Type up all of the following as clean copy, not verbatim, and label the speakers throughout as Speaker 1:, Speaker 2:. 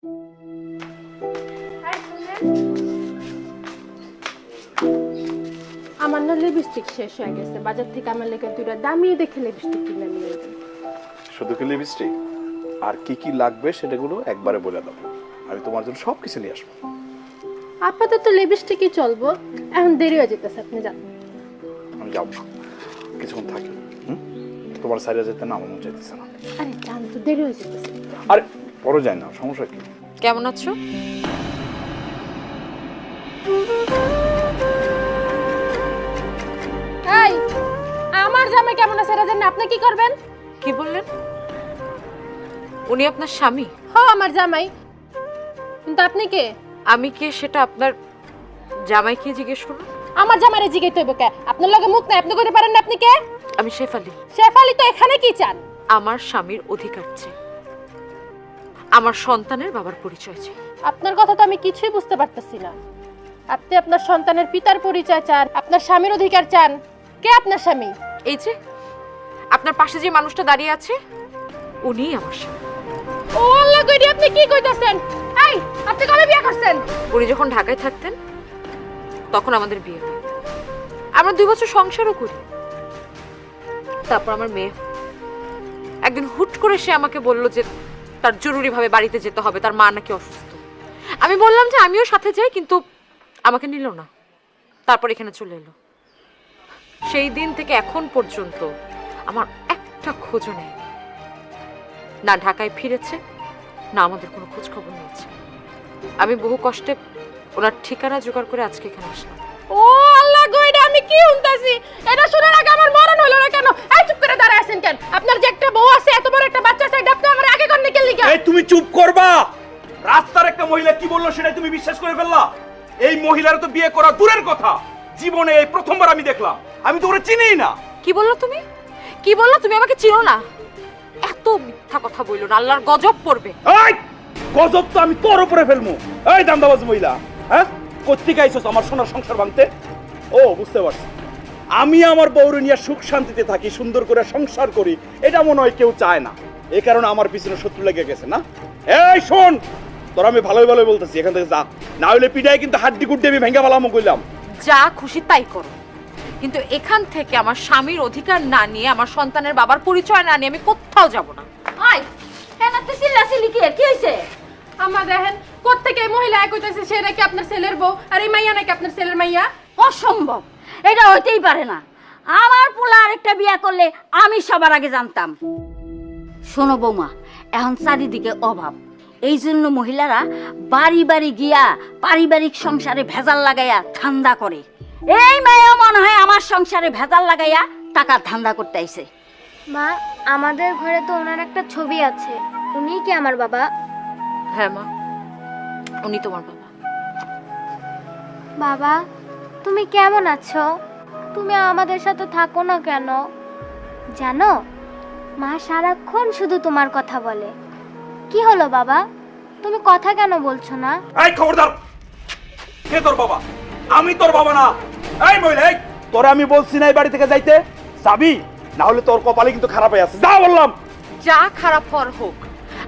Speaker 1: আমার না লিপস্টিক শেষ হয়ে গেছে, বাজার থেকে আমার লেগে দুইটা দামি দেখে লিপস্টিক কিনে নিয়ে এসেছি।
Speaker 2: শুধু কি লিপস্টিক, আর কি কি লাগবে সেটাগুলো একবারে বলে দাও, আমি তোমার জন্য সব কিছু নিয়ে আসবো।
Speaker 1: আপাতত লিপস্টিকই চলবো, এখন দেরি হয়ে যেতেছে, আপনি যান।
Speaker 2: আমি যাবো কিছুক্ষণ থাকি। তোমার সাইডে যেতে না আমার মন চাইতেছে না।
Speaker 1: আরে যান তো, দেরি হয়ে যেতেছে।
Speaker 2: আরে পরে যাই না, সমস্যা কি?
Speaker 3: কেমন আছো?
Speaker 1: এই আমার জামাই কেমন আছে এটা জানেন আপনি কি করবেন?
Speaker 3: কি বললেন? উনি আপনার স্বামী?
Speaker 1: হ্যাঁ আমার জামাই। কিন্তু আপনি কে?
Speaker 3: আমি কে সেটা আপনার জামাইকে জিজ্ঞেস করুন।
Speaker 1: আমার জামাইরে জিগাইতে হইব কে? আপনার লগে মুখ নাই, আপনি কইতে পারেন না আপনি কে?
Speaker 3: আমি শেফালি।
Speaker 1: শেফালি তো এখানে কি চান?
Speaker 3: আমার স্বামীর অধিকার চাই, আমার সন্তানের বাবার পরিচয় চাই।
Speaker 1: আপনার কথা তো আমি কিছুই বুঝতে পারতেছি না। আপনি আপনার সন্তানের পিতার পরিচয় চান, আপনার স্বামীর অধিকার চান। কে আপনার স্বামী?
Speaker 3: এই যে আপনার পাশে যে মানুষটা দাঁড়িয়ে আছে, উনিই আমার স্বামী।
Speaker 1: ও আল্লাহ গো, আপনি কি কইতাছেন? এই আপনি কবে বিয়ে করছেন?
Speaker 3: উনি যখন ঢাকায় থাকতেন তখন আমাদের বিয়ে হয়। আমরা 2 বছর সংসারও করি। তারপর আমার মেয়ে একদিন হুট করে সে আমাকে বলল যে তার জরুরিভাবে বাড়িতে যেতে হবে, তার মা নাকি অসুস্থ। আমি বললাম যে আমিও সাথে যাই, কিন্তু আমাকে নিল না। তারপর এখানে চলে এলো। সেই দিন থেকে এখন পর্যন্ত আমার একটা খোঁজও নেই, না ঢাকায় ফিরেছে না আমাদের কোনো খোঁজ খবর নিয়েছে। আমি বহু কষ্টে ওনার ঠিকানা জোগাড় করে আজকে এখানে আসলাম।
Speaker 1: ও আল্লাহ গো, এটা আমি কি শুনতাছি? এটা শোনার আগে আমার মরণ হলো না কেন? এই চুপ করে দাঁড়ায় আছেন কেন? আপনার যে একটা বউ আছে, এত বড় একটা বাচ্চা আছে, এটা আপনি আমার আগে করতে কেন লিখা?
Speaker 4: এই তুমি চুপ করবা। রাস্তার একটা মহিলা কি বললো সেটাই তুমি বিশ্বাস করে ফেললা? এই মহিলার তো বিয়ে করা দূরের কথা, জীবনে এই প্রথমবার আমি দেখলাম। আমি তো ওরে চিনিই না।
Speaker 3: কি বললো তুমি? কি বললো তুমি? আমাকে চিনো না? এত মিথ্যা কথা বললো না, আল্লাহর গজব পড়বে।
Speaker 4: এই গজব তো আমি তোর উপরে ফেলমু। এই দান্দাবাজ মহিলা, হ্যাঁ কোত্থেকে আইছস আমার সোনার সংসার ভাঙতে? ও বুঝতে পারছি, আমি আমার বউরে নিয়ে সুখ শান্তিতে থাকি, সুন্দর করে সংসার করি, এটা মনে হয় কেউ চায় না। এই কারণে আমার পিছনে শত্রু লেগে গেছে না? এই শোন, তোর আমি ভালোই ভালোই বলতেছি, এখান থেকে যা, না হলে পিঠায় কিন্তু হাড্ডি গুড্ডি আমি ভেঙে ফেলামো কইলাম।
Speaker 3: যা খুশি তাই করো, কিন্তু এখান থেকে আমার স্বামীর অধিকার না নিয়ে, আমার সন্তানের বাবার পরিচয় না নিয়ে আমি কোথাও যাব না।
Speaker 1: ওই কেন তুই চিল্লাচিল্লি কি? কি হইছে? আমার দেখেন কোত্থেকে এই মহিলা কইতাছে সে নাকি আপনার ছেলের বউ, আর এই মাইয়া নাকি আপনার ছেলের মাইয়া।
Speaker 5: অসম্ভব, এটা হইতেই পারে না। আমার পোলা আরেকটা বিয়ে করলে আমি সবার আগে জানতাম। শোনো বৌমা, এখন চারিদিকে অভাব, এই জন্য মহিলারা বাড়ি বাড়ি গিয়া পারিবারিক সংসারে ভেজাল লাগাইয়া ধান্দা করে। এই মেয়েও মনে হয় আমার সংসারে ভেজাল লাগাইয়া টাকার ধান্দা করতে আইছে।
Speaker 6: মা, আমাদের ঘরে তো ওনার একটা ছবি আছে, উনি কি আমার বাবা?
Speaker 3: হ্যাঁ মা, উনি তোমার বাবা।
Speaker 6: বাবা, তুমি কেমন আছো? তুমি আমাদের সাথে থাকো না কেন? জানো, মা সারাক্ষণ শুধু তোমার কথা বলে। কি হলো বাবা, তুমি কথা কেন বলছো না?
Speaker 4: এই খবরদার, কে তোর বাবা? আমি তোর বাবা না। এই মহিলা, এই তোরে আমি বলছি না এই বাড়ি থেকে যাইতে, যাবি না হলে তোর কপালে কিন্তু খারাপ হয়ে আছে। যা বললাম।
Speaker 3: যা খারাপ হওয়ার হোক,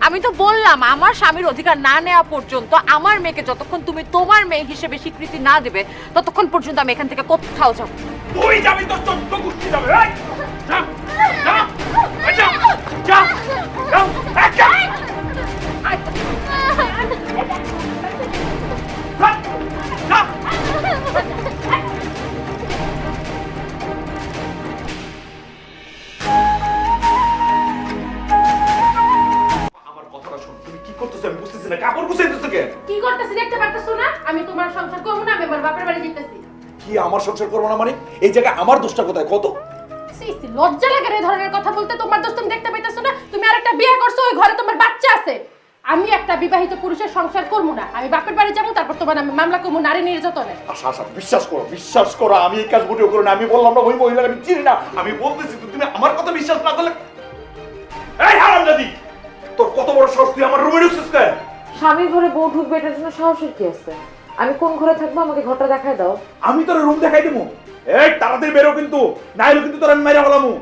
Speaker 3: আমি তো বললাম আমার স্বামীর অধিকার না নেওয়া পর্যন্ত, আমার মেয়েকে যতক্ষণ তুমি তোমার মেয়ে হিসেবে স্বীকৃতি না দেবে ততক্ষণ পর্যন্ত আমি এখান থেকে কোথাও যাব।
Speaker 4: তুই যাবি তো চোদ্দ কুস্তি যাবে। এই যা যা যা যা যা কাপড় গুছাইতেছ কেন?
Speaker 1: কি করতেছি দেখতে পারতেছো না? আমি তোমার সংসার করব না, আমি আমার বাপের বাড়ি যেতেছি।
Speaker 4: কি আমার সংসার করবো না মানে? এই জায়গায় আমার দোষটা কোথায় কত?
Speaker 1: সি সি, লজ্জা লাগে এই ধরনের কথা বলতে। তোমার দোষ তুমি দেখতে পাইতেছো না? তুমি আরেকটা বিয়ে করছো, ওই ঘরে তোমার বাচ্চা আছে। আমি একটা বিবাহিত পুরুষের সংসার করব না, আমি বাপের বাড়ি যাবো, তারপর তোমার আমি মামলা করবো নারী নির্যাতনে।
Speaker 4: আশা আশা বিশ্বাস করো আমি এই কাজ মোটেও করি না। আমি বললাম না ওই মহিলাকে আমি চিনি না। আমি বলতেছি তুমি আমার কথা বিশ্বাস না করলে। এই হারামজাদি, তোর কত বড় সাহস, তুই আমার রুমে ঢুকছিস কেন?
Speaker 3: স্বামীর ঘরে বউ ঢুকবে, এটার জন্য সাহসের কি আছে? আমি কোন ঘরে থাকবো আমাকে ঘরটা দেখায় দাও।
Speaker 4: আমি তোর রুম দেখাই দেবো। এই তাড়াতাড়ি বেরো, কিন্তু নাইলে কিন্তু তোর আমি মাইরা ফেলামু।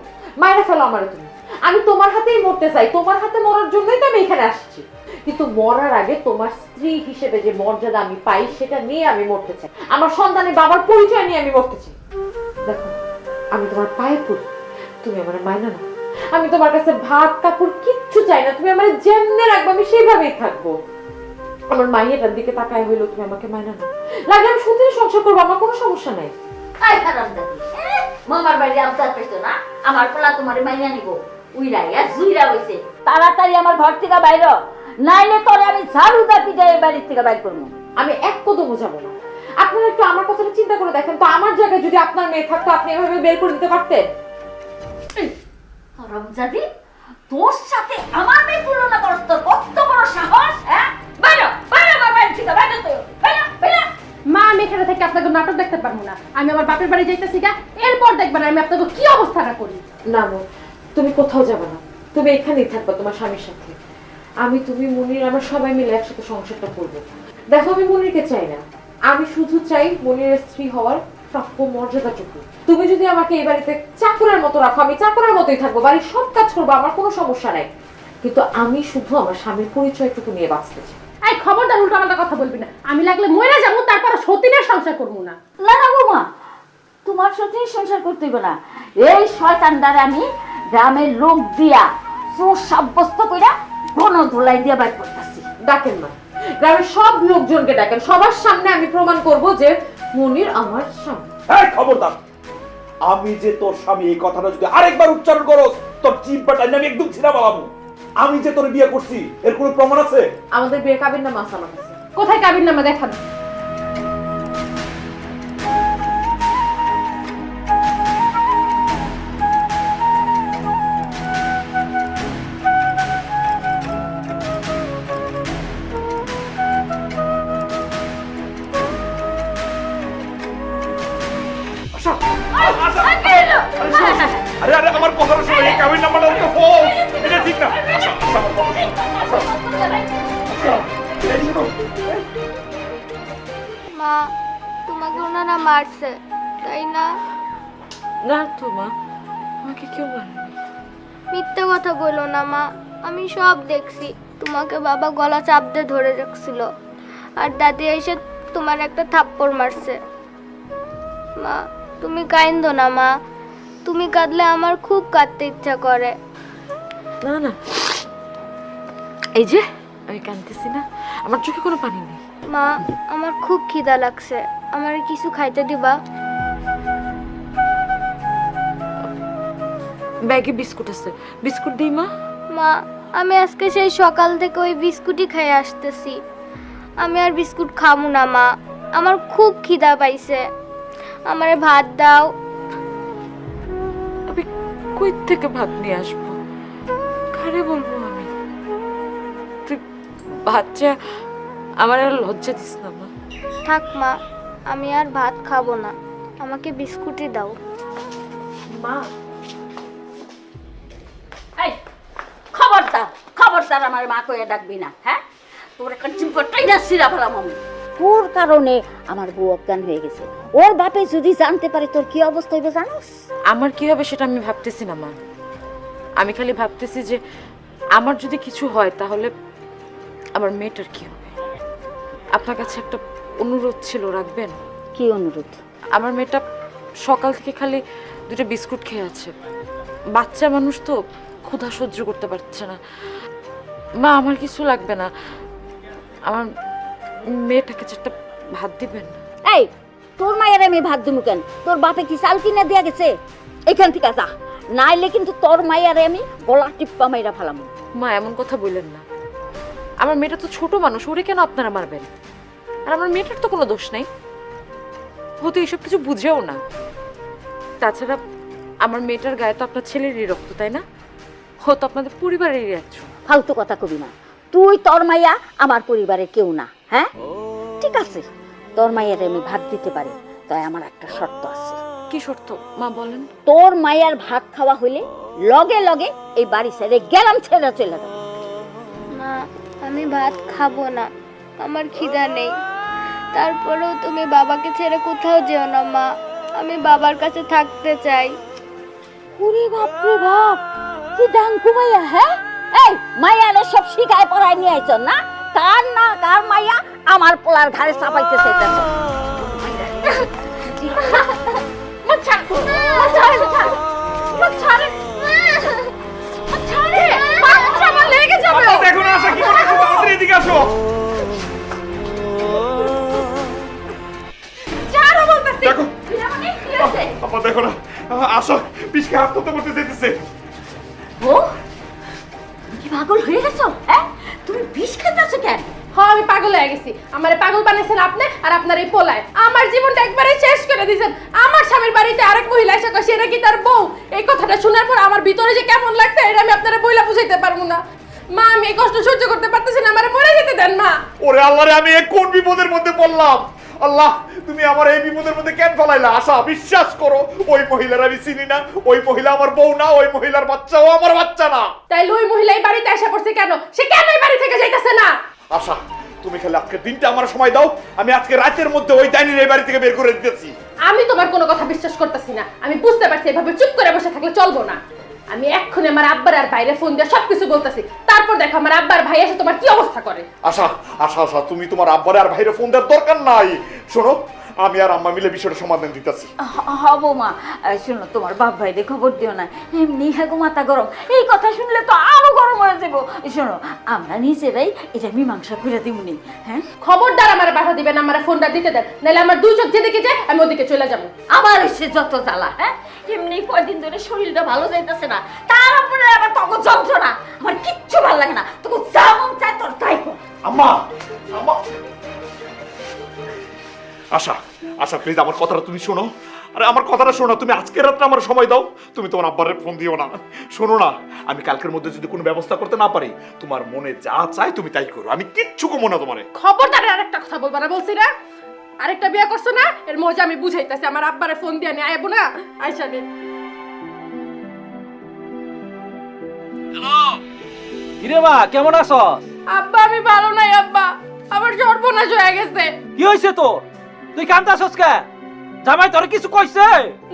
Speaker 3: মাইরা ফেলো আমারে তুমি। আমি তোমার হাতেই মরতে চাই, তোমার হাতে মরার জন্যই তো আমি এখানে আসছি। কিন্তু মরার আগে তোমার স্ত্রী হিসেবে যে মর্যাদা আমি পাই সেটা নিয়ে আমি মরতে চাই। আমার সন্তানের বাবার পরিচয় নিয়ে আমি মরতে চাই। দেখো, আমি তোমার পায়ে পড়ি, তুমি আমার মাইনা না। আমি তোমার কাছে ভাত কাপড় কিচ্ছু চাই না, তুমি আমার যেমনে রাখবে আমি সেইভাবেই থাকবো। আমার মাইয়াটার দিকে তাকায় হইলো তুমি আমাকে মাইনা না, লাগলে আমি সত্যি সংসার করবো, আমার কোনো সমস্যা নাই।
Speaker 5: আই হারামজাদি, মামার বাড়ি আবদার পেতো না, আমার পোলা তোমার মাইনা নিব। উইরাইয়া জুইরা হইছে, তাড়াতাড়ি আমার ঘর থেকে বাইর, নাইলে তোরে আমি ঝাড়ুদা পিটাই বাড়ির থেকে বাইর করবো।
Speaker 3: আমি এক কদমও যাবো না। আপনারা একটু আমার কথাটা চিন্তা করে দেখেন তো, আমার জায়গায় যদি আপনার মেয়ে থাকতো আপনি এভাবে বের করে দিতে পারতেন?
Speaker 5: হারামজাদি, তোর সাথে আমার মেয়ে তুলনা করছ, তোর কত বড় সাহস! হ্যাঁ, বাইর বাইর আমার বাড়ি থেকে, বাইর তো, বাইর বাইর।
Speaker 1: মা, আমি এখানে থেকে আপনাকে নাটক দেখতে পারবো না। আমি আমার বাপের বাড়ি যাইতেছি গা, এরপর দেখবেন আমি আপনাকে কি অবস্থাটা করি।
Speaker 3: না মো, তুমি কোথাও যাবে না, তুমি এখানেই থাকবে তোমার স্বামীর সাথে। আমি, তুমি, মুনির, আমরা সবাই মিলে একসাথে সংসারটা করবো। দেখো, আমি মুনিরকে চাই না, আমি শুধু চাই মুনিরের স্ত্রী হওয়ার প্রাপ্য মর্যাদাটুকু। তুমি যদি আমাকে এই বাড়িতে চাকরের মতো রাখো, আমি চাকরের মতোই থাকবো, বাড়ির সব কাজ করবো, আমার কোনো সমস্যা নাই। কিন্তু আমি শুধু আমার স্বামীর পরিচয়টুকু নিয়ে বাঁচতে চাই।
Speaker 1: এই খবরদার উল্টাপাল্টা কথা বলবি না, আমি লাগলে মরে যাবো, তারপর সতীনের সংসার করবো না।
Speaker 5: না না বৌমা, তোমার সাথে সংসার করতে হইব না। এই শয়তানদারে আমি গ্রামের লোক দিয়া চোর সাব্যস্ত কইরা ঘন ধুলাই দিয়া বাইর করতেছি।
Speaker 3: ডাকেন না, গ্রামের সব লোকজনকে ডাকেন, সবার সামনে আমি প্রমাণ করব যে মুনির আমার স্বামী।
Speaker 4: এই খবরদার, আমি যে তোর স্বামী এই কথাটা যদি আরেকবার উচ্চারণ করস, তোর জিহ্বাটা আমি একদম ছিঁড়া বালাবো। আমি যে তোর বিয়ে করছি এর কোনো প্রমাণ আছে?
Speaker 3: আমাদের বিয়ে কাবিন নামা আছে আমার কাছে।
Speaker 1: কোথায় কাবির নামা দেখান?
Speaker 4: আরে আরে, আমার কথাটা শোনো, এই কাবিন নাম্বারটা তো ফোন, এটা ঠিক না। আচ্ছা, আচ্ছা, আমার কথা শোনো। আচ্ছা, আচ্ছা, এই শোনো।
Speaker 6: মা, তোমাকে ওনারা মারছে তাই না?
Speaker 3: না তো মা, আমাকে কেউ মারেনি।
Speaker 6: মিথ্যা কথা বলো না মা, আমি সব দেখছি। তোমাকে বাবা গলা চাপ দিয়ে ধরে রাখছিল, আর দাদি এসে তোমার একটা থাপ্পড় মারছে। মা, তুমি কাইন্দো না মা, তুমি কাঁদলে আমার খুব কাঁদতে ইচ্ছা করে।
Speaker 3: না না, এই যে আমি কাঁদতেছি না, আমার চোখে কোনো পানি নেই।
Speaker 6: মা, আমার খুব খিদা লাগছে, আমার কিছু খাইতে দিবা?
Speaker 3: ব্যাগে বিস্কুট আছে, বিস্কুট দিই মা।
Speaker 6: মা, আমি আজকে সেই সকাল থেকে ওই বিস্কুটই খেয়ে আসতেছি, আমি আর বিস্কুট খাবো না মা, আমার খুব খিদা পাইছে, আমারে ভাত দাও।
Speaker 3: আমি কই থেকে ভাত নিয়ে আসবো, কারে বলবো আমি? তুই বাচ্চা, আমার আর লজ্জা দিস না মা।
Speaker 6: থাক মা, আমি আর ভাত খাবো না, আমাকে বিস্কুটই দাও।
Speaker 3: মা,
Speaker 5: এই খবরদার, খবরদার আমার মা কইয়া ডাকবি না। হ্যাঁ, তোর একটা চিম্পটাই না সিরা ফেলাম আমি। তোর কারণে আমার বউ অজ্ঞান হয়ে গেছে, ওর বাপে যদি জানতে পারে তোর কি অবস্থা হইবে জানোস?
Speaker 3: আমার কি হবে সেটা আমি ভাবতেছি না মা, আমি খালি ভাবতেছি যে আমার যদি কিছু হয় তাহলে আমার মেয়েটার কি হবে। আপনার কাছে একটা অনুরোধ ছিল, রাখবেন?
Speaker 5: কি অনুরোধ?
Speaker 3: আমার মেয়েটা সকাল থেকে খালি দুটো বিস্কুট খেয়ে আছে, বাচ্চা মানুষ তো ক্ষুধা সহ্য করতে পারছে না। মা, আমার কিছু লাগবে না, আমার মেয়েটাকে একটা ভাত দিবেন।
Speaker 5: এই, তোর মায়ের আমি ভাত দিমু কেন? তোর বাপে কি চাল কিনা দিয়া গেছে? এখান থেকে যা, নাইলে কিন্তু তোর মায়ের আমি গলা টিপ্পা মাইরা ফেলাম।
Speaker 3: মা, এমন কথা বললেন না, আমার মেয়েটা তো ছোট মানুষ, ওরে কেন আপনারা মারবেন? আর আমার মেয়েটার তো কোনো দোষ নাই, ও তো এইসব কিছু বুঝেও না। তাছাড়া আমার মেয়েটার গায়ে তো আপনার ছেলেরই রক্ত, তাই না? ও তো আপনাদের পরিবারেরই একজন।
Speaker 5: ফালতু কথা কবি না, তুই তোর মাইয়া আমার পরিবারে কেউ না। হ্যাঁ ঠিক আছে, তোর মায়ের আমি ভাত দিতে পারি, তাই আমার একটা শর্ত আছে।
Speaker 3: কি শর্ত মা, বলেন?
Speaker 5: তোর মায়ের ভাত খাওয়া হইলে লগে লগে এই বাড়ি ছেড়ে গেলাম, ছেড়ে চলে যাবো।
Speaker 6: মা, আমি ভাত খাবো না, আমার খিদা নেই। তারপরেও তুমি বাবাকে ছেড়ে কোথাও যেও না মা, আমি বাবার কাছে থাকতে চাই।
Speaker 5: ওরে বাপ রে বাপ, কি ডাঙ্কু মাইয়া! হ্যাঁ এই মাইয়ারে সব শিখায় পড়ায় নিয়ে আইছ না? কার না কার মাইয়া আমার পোলার ঘাড়ে চাপাইতে চাইতেছ?
Speaker 4: দেখো না আশা কি করতেছো, তাড়াতাড়ি এদিকে আসো। দেখো আপা, দেখো না আশা পিছকে হাত করতে যেতেছে।
Speaker 5: ও কি পাগল হয়ে গেছো? হ্যাঁ, তুমি বিষ খেতেছো কেন?
Speaker 1: হ্যাঁ আমি পাগল হয়ে গেছি। আমারে পাগল বানাইছেন আপনি আর আপনার এই পোলায়। আমার জীবনটা একবারে শেষ করে দিয়েছেন। আমার স্বামীর বাড়িতে আরেক মহিলা এসে কয় সেটা কি তার বউ। এই কথাটা শোনার পর আমার ভিতরে যে কেমন লাগছে এটা আমি আপনারা বইলা বুঝাইতে পারবো না। মা আমি এই কষ্ট সহ্য করতে পারতেছি না, আমারে মরে যেতে দেন মা।
Speaker 4: ওরে আল্লাহ রে, আমি এই কোন বিপদের মধ্যে পড়লাম। আল্লাহ, তুমি আমার এই বিপদের মধ্যে কেন ফেলাইলা? আশা বিশ্বাস করো, ওই মহিলার আমি চিনি না, ওই মহিলা আমার বউ না, ওই মহিলার বাচ্চাও আমার বাচ্চা না।
Speaker 1: তাইলে ওই মহিলা এই বাড়িতে এসে পড়ছে কেন? সে কেন এই বাড়ি থেকে যাইতেছে না?
Speaker 4: আশা তুমি খালি আজকের দিনটা আমার সময় দাও, আমি আজকে রাতের মধ্যে ওই ডাইনির এই বাড়ি থেকে বের করে দিতেছি।
Speaker 1: আমি তোমার কোনো কথা বিশ্বাস করতেছি না। আমি বুঝতে পারছি এভাবে চুপ করে বসে থাকলে চলবো না। আমি এক্ষুনি আমার আব্বার আর বাইরে ফোন দিয়ে সবকিছু বলতেছি, তারপর দেখো আমার আব্বার ভাই এসে তোমার কি অবস্থা করে।
Speaker 4: আশা আশা আশা তুমি তোমার আব্বারে আর ভাইরে ফোন দেওয়ার দরকার নাই। শোনো, আমি আর আম্মা মিলে বিষয়টা সমাধান দিতেছি।
Speaker 5: হবো মা, শুনো তোমার বাপ ভাইরে খবর দিও না, এমনি হ্যাগো মাথা গরম। এই কথা শুনলে তো আরো গরম হয়ে যাবো। শোনো, আমরা নিজেরাই এটা মীমাংসা করে দিবনি। হ্যাঁ,
Speaker 1: খবরদার আমার বাধা দিবেন, আমার ফোনটা দিতে দেন, নাহলে আমার দুই চোখ যেদিকে যায় আমি ওদিকে চলে যাবো।
Speaker 5: আবার এসে যত জ্বালা। হ্যাঁ, এমনি কয়দিন ধরে শরীরটা ভালো যাইতেছে না, তার উপরে আবার তখন যন্ত্রণা। আমার কিচ্ছু ভালো লাগে না, তখন যা মন চায় তোর তাই কর।
Speaker 4: আম্মা আম্মা আশা আশা প্লিজ আমার কথাটা তুমি শোনো। আরে আমার কথাটা শোনো, তুমি আজকের রাত্রে আমার সময় দাও। তুমি তোমার আব্বারে ফোন দিও না। শোনো না, আমি কালকের মধ্যে যদি কোনো ব্যবস্থা করতে না পারি, তোমার মনে যা চায় তুমি তাই করো, আমি কিচ্ছু কমো না তোমারে।
Speaker 1: খবরদার আরেকটা কথা বলবা না বলছি না। আরেকটা বিয়ে করছো না, এর মজা আমি বুঝাইতেছি। আমার আব্বারে ফোন দিয়ে নিয়ে আইবো না, আইসা নে।
Speaker 7: হ্যালো, কিরে মা কেমন আছো?
Speaker 1: আব্বা আমি ভালো নাই আব্বা, আমার সর্বনাশ হয়ে গেছে।
Speaker 7: কি হয়েছে তোর? তুই কান্দাছস কে? জামাই তোর কিছু কইছে?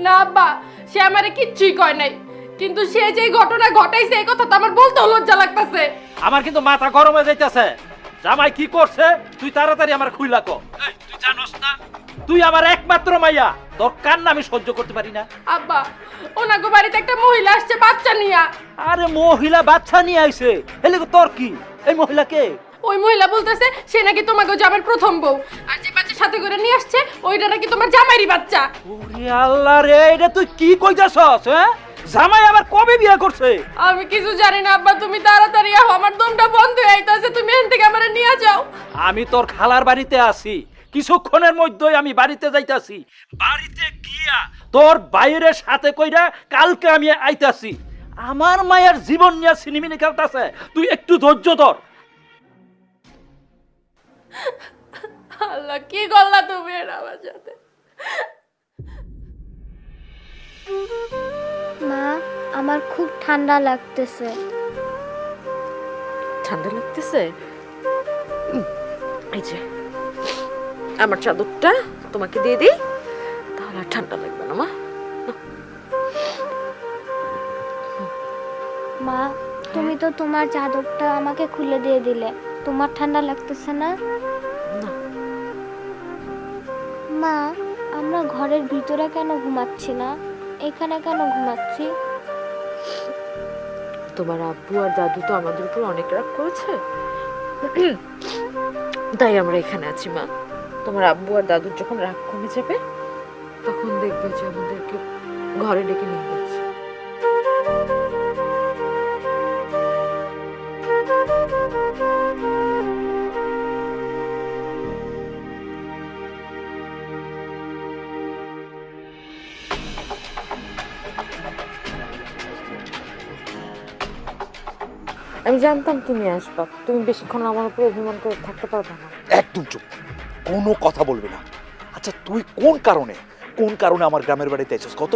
Speaker 1: না আব্বা, সে আমারে কিচ্ছুই কয় নাই, কিন্তু সে যে ঘটনা ঘটাইছে এই কথা তো আমার বলতে লজ্জা লাগতেছে।
Speaker 7: আমার কিন্তু মাথা গরম হয়ে যাইতেছে। জামাই কি করছে তুই তাড়াতাড়ি আমার খুইলা কো। এই তুই জানোস না তুই আমার একমাত্র মাইয়া, তোর কান্না আমি সহ্য করতে পারি না।
Speaker 1: আব্বা ওনাগো বাড়িতে একটা মহিলা আসছে বাচ্চা নিয়া।
Speaker 7: আরে মহিলা বাচ্চা নিয়ে আইছে, এলে তোর কি? এই মহিলা কে?
Speaker 1: ওই মহিলা বলতেছে সে নাকি তোমাকে জামাইয়ের প্রথম বউ, আর যে বাচ্চা সাথে করে নিয়ে আসছে ওইটা নাকি তোমার জামাইরই বাচ্চা।
Speaker 7: ওরে আল্লাহ রে, এটা তুই কি কইতাছস? হ্যাঁ, জামাই আবার কবে বিয়ে করছে?
Speaker 1: আমি কিছু জানি না আব্বা, তুমি তাড়াতাড়ি আও, আমার দমটা বন্ধ হয়ে আইতাছে, তুমি এখান থেকে আমারে নিয়ে যাও।
Speaker 7: আমি তোর খালার বাড়িতে আছি, কিছুক্ষণের মধ্যেই আমি বাড়িতে যাইতাছি। বাড়িতে গিয়া তোর বাইরের সাথে কইরা কালকে আমি আইতাছি। আমার মায়ের জীবন নিয়ে সিনেমিনি খেলতাছে, তুই একটু ধৈর্য ধর।
Speaker 1: আল্লাহ কি করলা তুমি এটা আমার সাথে?
Speaker 6: মা আমার খুব ঠান্ডা লাগতেছে।
Speaker 3: ঠান্ডা লাগতেছে? এই যে আমার চাদরটা তোমাকে দিয়ে দিই, তাহলে আর ঠান্ডা লাগবে না।
Speaker 6: মা তুমি তো তোমার চাদরটা আমাকে খুলে দিয়ে দিলে, তোমার ঠান্ডা লাগতেছে না?
Speaker 3: না।
Speaker 6: মা আমরা ঘরের ভিতরে কেন ঘুমাচ্ছি না, এখানে কেন ঘুমাচ্ছি?
Speaker 3: তোমার আব্বু আর দাদু তো আমাদের উপর অনেক রাগ করেছে, তাই আমরা এখানে আছি মা। তোমার আব্বু আর দাদুর যখন রাগ কমে যাবে তখন দেখবে যে আমাদেরকে ঘরে ডেকে নিয়ে যাচ্ছে। আমি জানতাম তুমি আসবা, তুমি বেশিক্ষণ আমার উপর অভিমান করে থাকতে পারবে না।
Speaker 4: একদম চুপ, কোনো কথা বলবি না। আচ্ছা তুই কোন কারণে আমার গ্রামের বাড়িতে এসেছিস কত?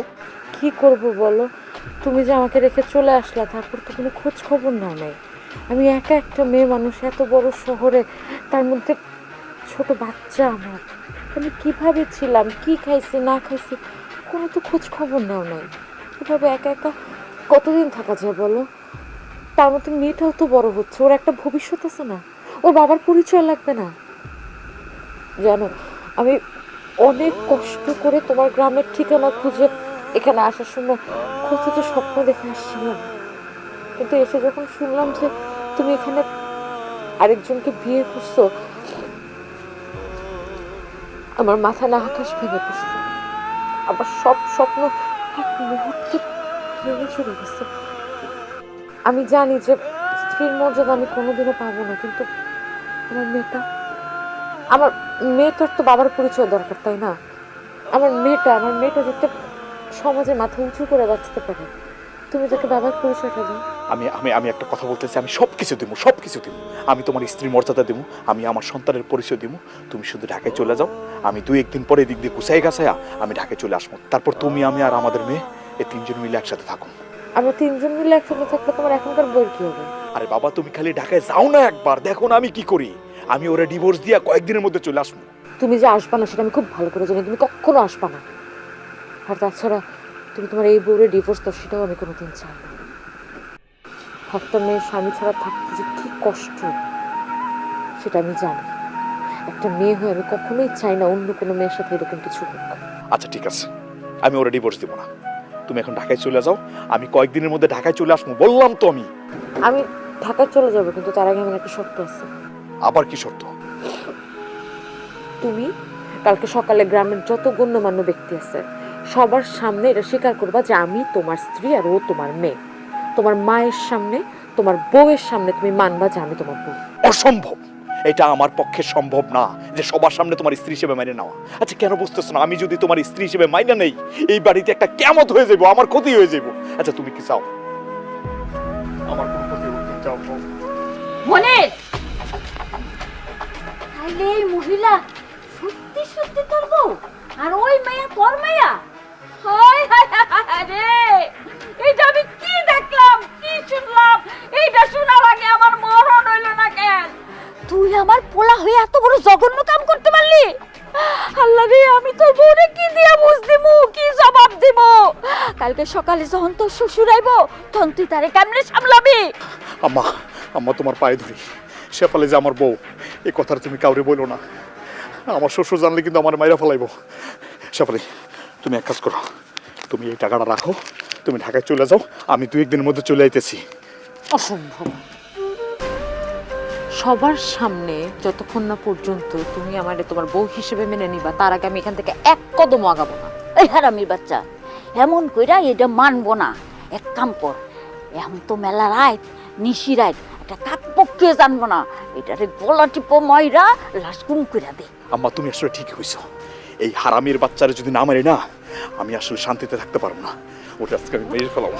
Speaker 3: কি করব বলো, তুমি যে আমাকে রেখে চলে আসলা, তারপর তো কোনো খোঁজ খবর নাও নাই। আমি একা একটা মেয়ে মানুষ, এত বড় শহরে, তার মধ্যে ছোট বাচ্চা আমার। আমি কিভাবে ছিলাম, কি খাইছি না খাইছি, কোনো তো খোঁজ খবর নাও নাই। কিভাবে একা একা কতদিন থাকা যায় বলো? তার মধ্যে মেয়েটাও তো বড় হচ্ছে, ওর একটা ভবিষ্যৎ আছে না, ওর বাবার পরিচয় লাগবে না? জানো, আমি অনেক কষ্ট করে তোমার গ্রামের ঠিকানা খুঁজে এখানে আসার সময় কত যে স্বপ্ন দেখে আসছিলাম, কিন্তু এসে যখন শুনলাম যে তুমি এখানে আরেকজনকে বিয়ে করছো, আমার মাথা না আকাশ ভেঙে পড়ছে। আমার সব স্বপ্ন এক মুহূর্তে ভেঙে চলে গেছে। আমি জানি যে স্ত্রীর মর্যাদা আমি কোনোদিনও পাবো না, কিন্তু আমার মেয়েটার তো বাবার পরিচয় দরকার, তাই না? আমার মেয়েটা যাতে সমাজে মাথা উঁচু করে বাঁচতে পারে, তুমি তাকে বাবার পরিচয়টা দাও।
Speaker 2: আমি আমি আমি একটা কথা বলতেছি, আমি সবকিছু দিব, সবকিছু দিব। আমি তোমার স্ত্রীর মর্যাদা দিব, আমি আমার সন্তানের পরিচয় দিব। তুমি শুধু ঢাকায় চলে যাও, আমি 2-1 দিন পরে এদিক দিয়ে গুছাই গাছায়া আমি ঢাকায় চলে আসবো। তারপর তুমি, আমি আর আমাদের মেয়ে, এই 3 জন মিলে একসাথে থাকো।
Speaker 3: আমরা 3 জন মিলে একসাথে থাকলে তোমার এখনকার বই কি হবে?
Speaker 2: আরে বাবা, তুমি খালি ঢাকায় যাও না একবার, দেখো না আমি কি করি। আমি ওরা ডিভোর্স দিয়া কয়েকদিনের মধ্যে চলে আসবো।
Speaker 3: তুমি যে আসবা না সেটা আমি খুব ভালো করে জানি, তুমি কখনো আসবা না। আর তাছাড়া তুমি তোমার এই বউরে ডিভোর্স দাও, সেটাও আমি কোনোদিন চাই না। একটা মেয়ের স্বামী ছাড়া থাকতে যে কি কষ্ট সেটা আমি জানি। একটা মেয়ে হয়ে আমি কখনোই চাই না অন্য কোনো মেয়ের সাথে এরকম কিছু হোক।
Speaker 2: আচ্ছা ঠিক আছে, আমি ওরা ডিভোর্স দিব না। তুমি এখন ঢাকায় চলে যাও, আমি কয়েকদিনের মধ্যে ঢাকায় চলে আসবো, বললাম তো।
Speaker 3: আমি ঢাকায় চলে যাবো, কিন্তু তার আগে আমার একটা শর্ত আছে।
Speaker 2: আবার কি শর্ত?
Speaker 3: তুমি কালকে সকালে গ্রামের যত গণ্যমান্য ব্যক্তি আছে সবার সামনে এটা স্বীকার করবা যে আমি তোমার স্ত্রী আর ও তোমার মেয়ে। তোমার মায়ের সামনে, তোমার বউয়ের সামনে তুমি মানবা যে আমি তোমার বউ।
Speaker 2: অসম্ভব, এটা আমার পক্ষে সম্ভব না যে সবার সামনে তোমার স্ত্রী হিসেবে মাইনে নেওয়া। আচ্ছা কেন বুঝতেছো না? আমি যদি তোমার স্ত্রী হিসেবে মাইনে নেই, এই বাড়িতে একটা কিয়ামত হয়ে যাবো, আমার ক্ষতি হয়ে যাবো। আচ্ছা তুমি কি চাও আমার কোনো ক্ষতি হোক? তুমি চাও?
Speaker 5: মনির, তাইলে এই মহিলা সত্যি সত্যি তোর বউ আর ওই মেয়ে তোর মেয়া? হায় হায় হায় রে, এইটা আমি কি দেখলাম, কি শুনলাম? এইটা শোনার আগে আমার মরণ হইল না কেন? তুই আমার পোলা হয়ে এত বড় জঘন্য কাম করতে পারলি? আল্লাহ রে, আমি তোর বউরে কি দিয়া বুঝ দিমু, কি জবাব দিব? কালকে সকালে যখন তোর শ্বশুর আইবো তখন তুই তারে কেমনে সামলাবি?
Speaker 2: আম্মা, আম্মা তোমার পায়ে ধরি, শেফালি যে আমার বউ, এই কথাটা তুমি কাউরে বলো না। আমার শ্বশুর জানলে কিন্তু আমার মাইরা ফেলাইব। শেফালি তুমি এক কাজ করো, তুমি এই টাকাটা রাখো, তুমি ঢাকায় চলে যাও, আমি 2-1 দিনের মধ্যে চলে আইতেছি।
Speaker 3: অসম্ভব। সবার সামনে যতক্ষণ না পর্যন্ত তুমি আমারে তোমার বউ হিসেবে মেনে নিবা, তার আগে আমি এখান থেকে এক কদম আগাবো না।
Speaker 5: এই হারামির বাচ্চা, এমন কইরা এটা মানবো না। এক কাম কর, এখন তো মেলা রাত, নিশি রাত, একটা কাকপক্ষে জানবো না, এটারে গলা টিপো ময়রা লাশ গুম কইরা দে।
Speaker 2: আম্মা তুমি আসলে ঠিকই কইছো, এই হারামির বাচ্চারা যদি না মারি না, আমি আসলে শান্তিতে থাকতে পারবো না। ওটা আজকে আমি মেরে ফেলাবো।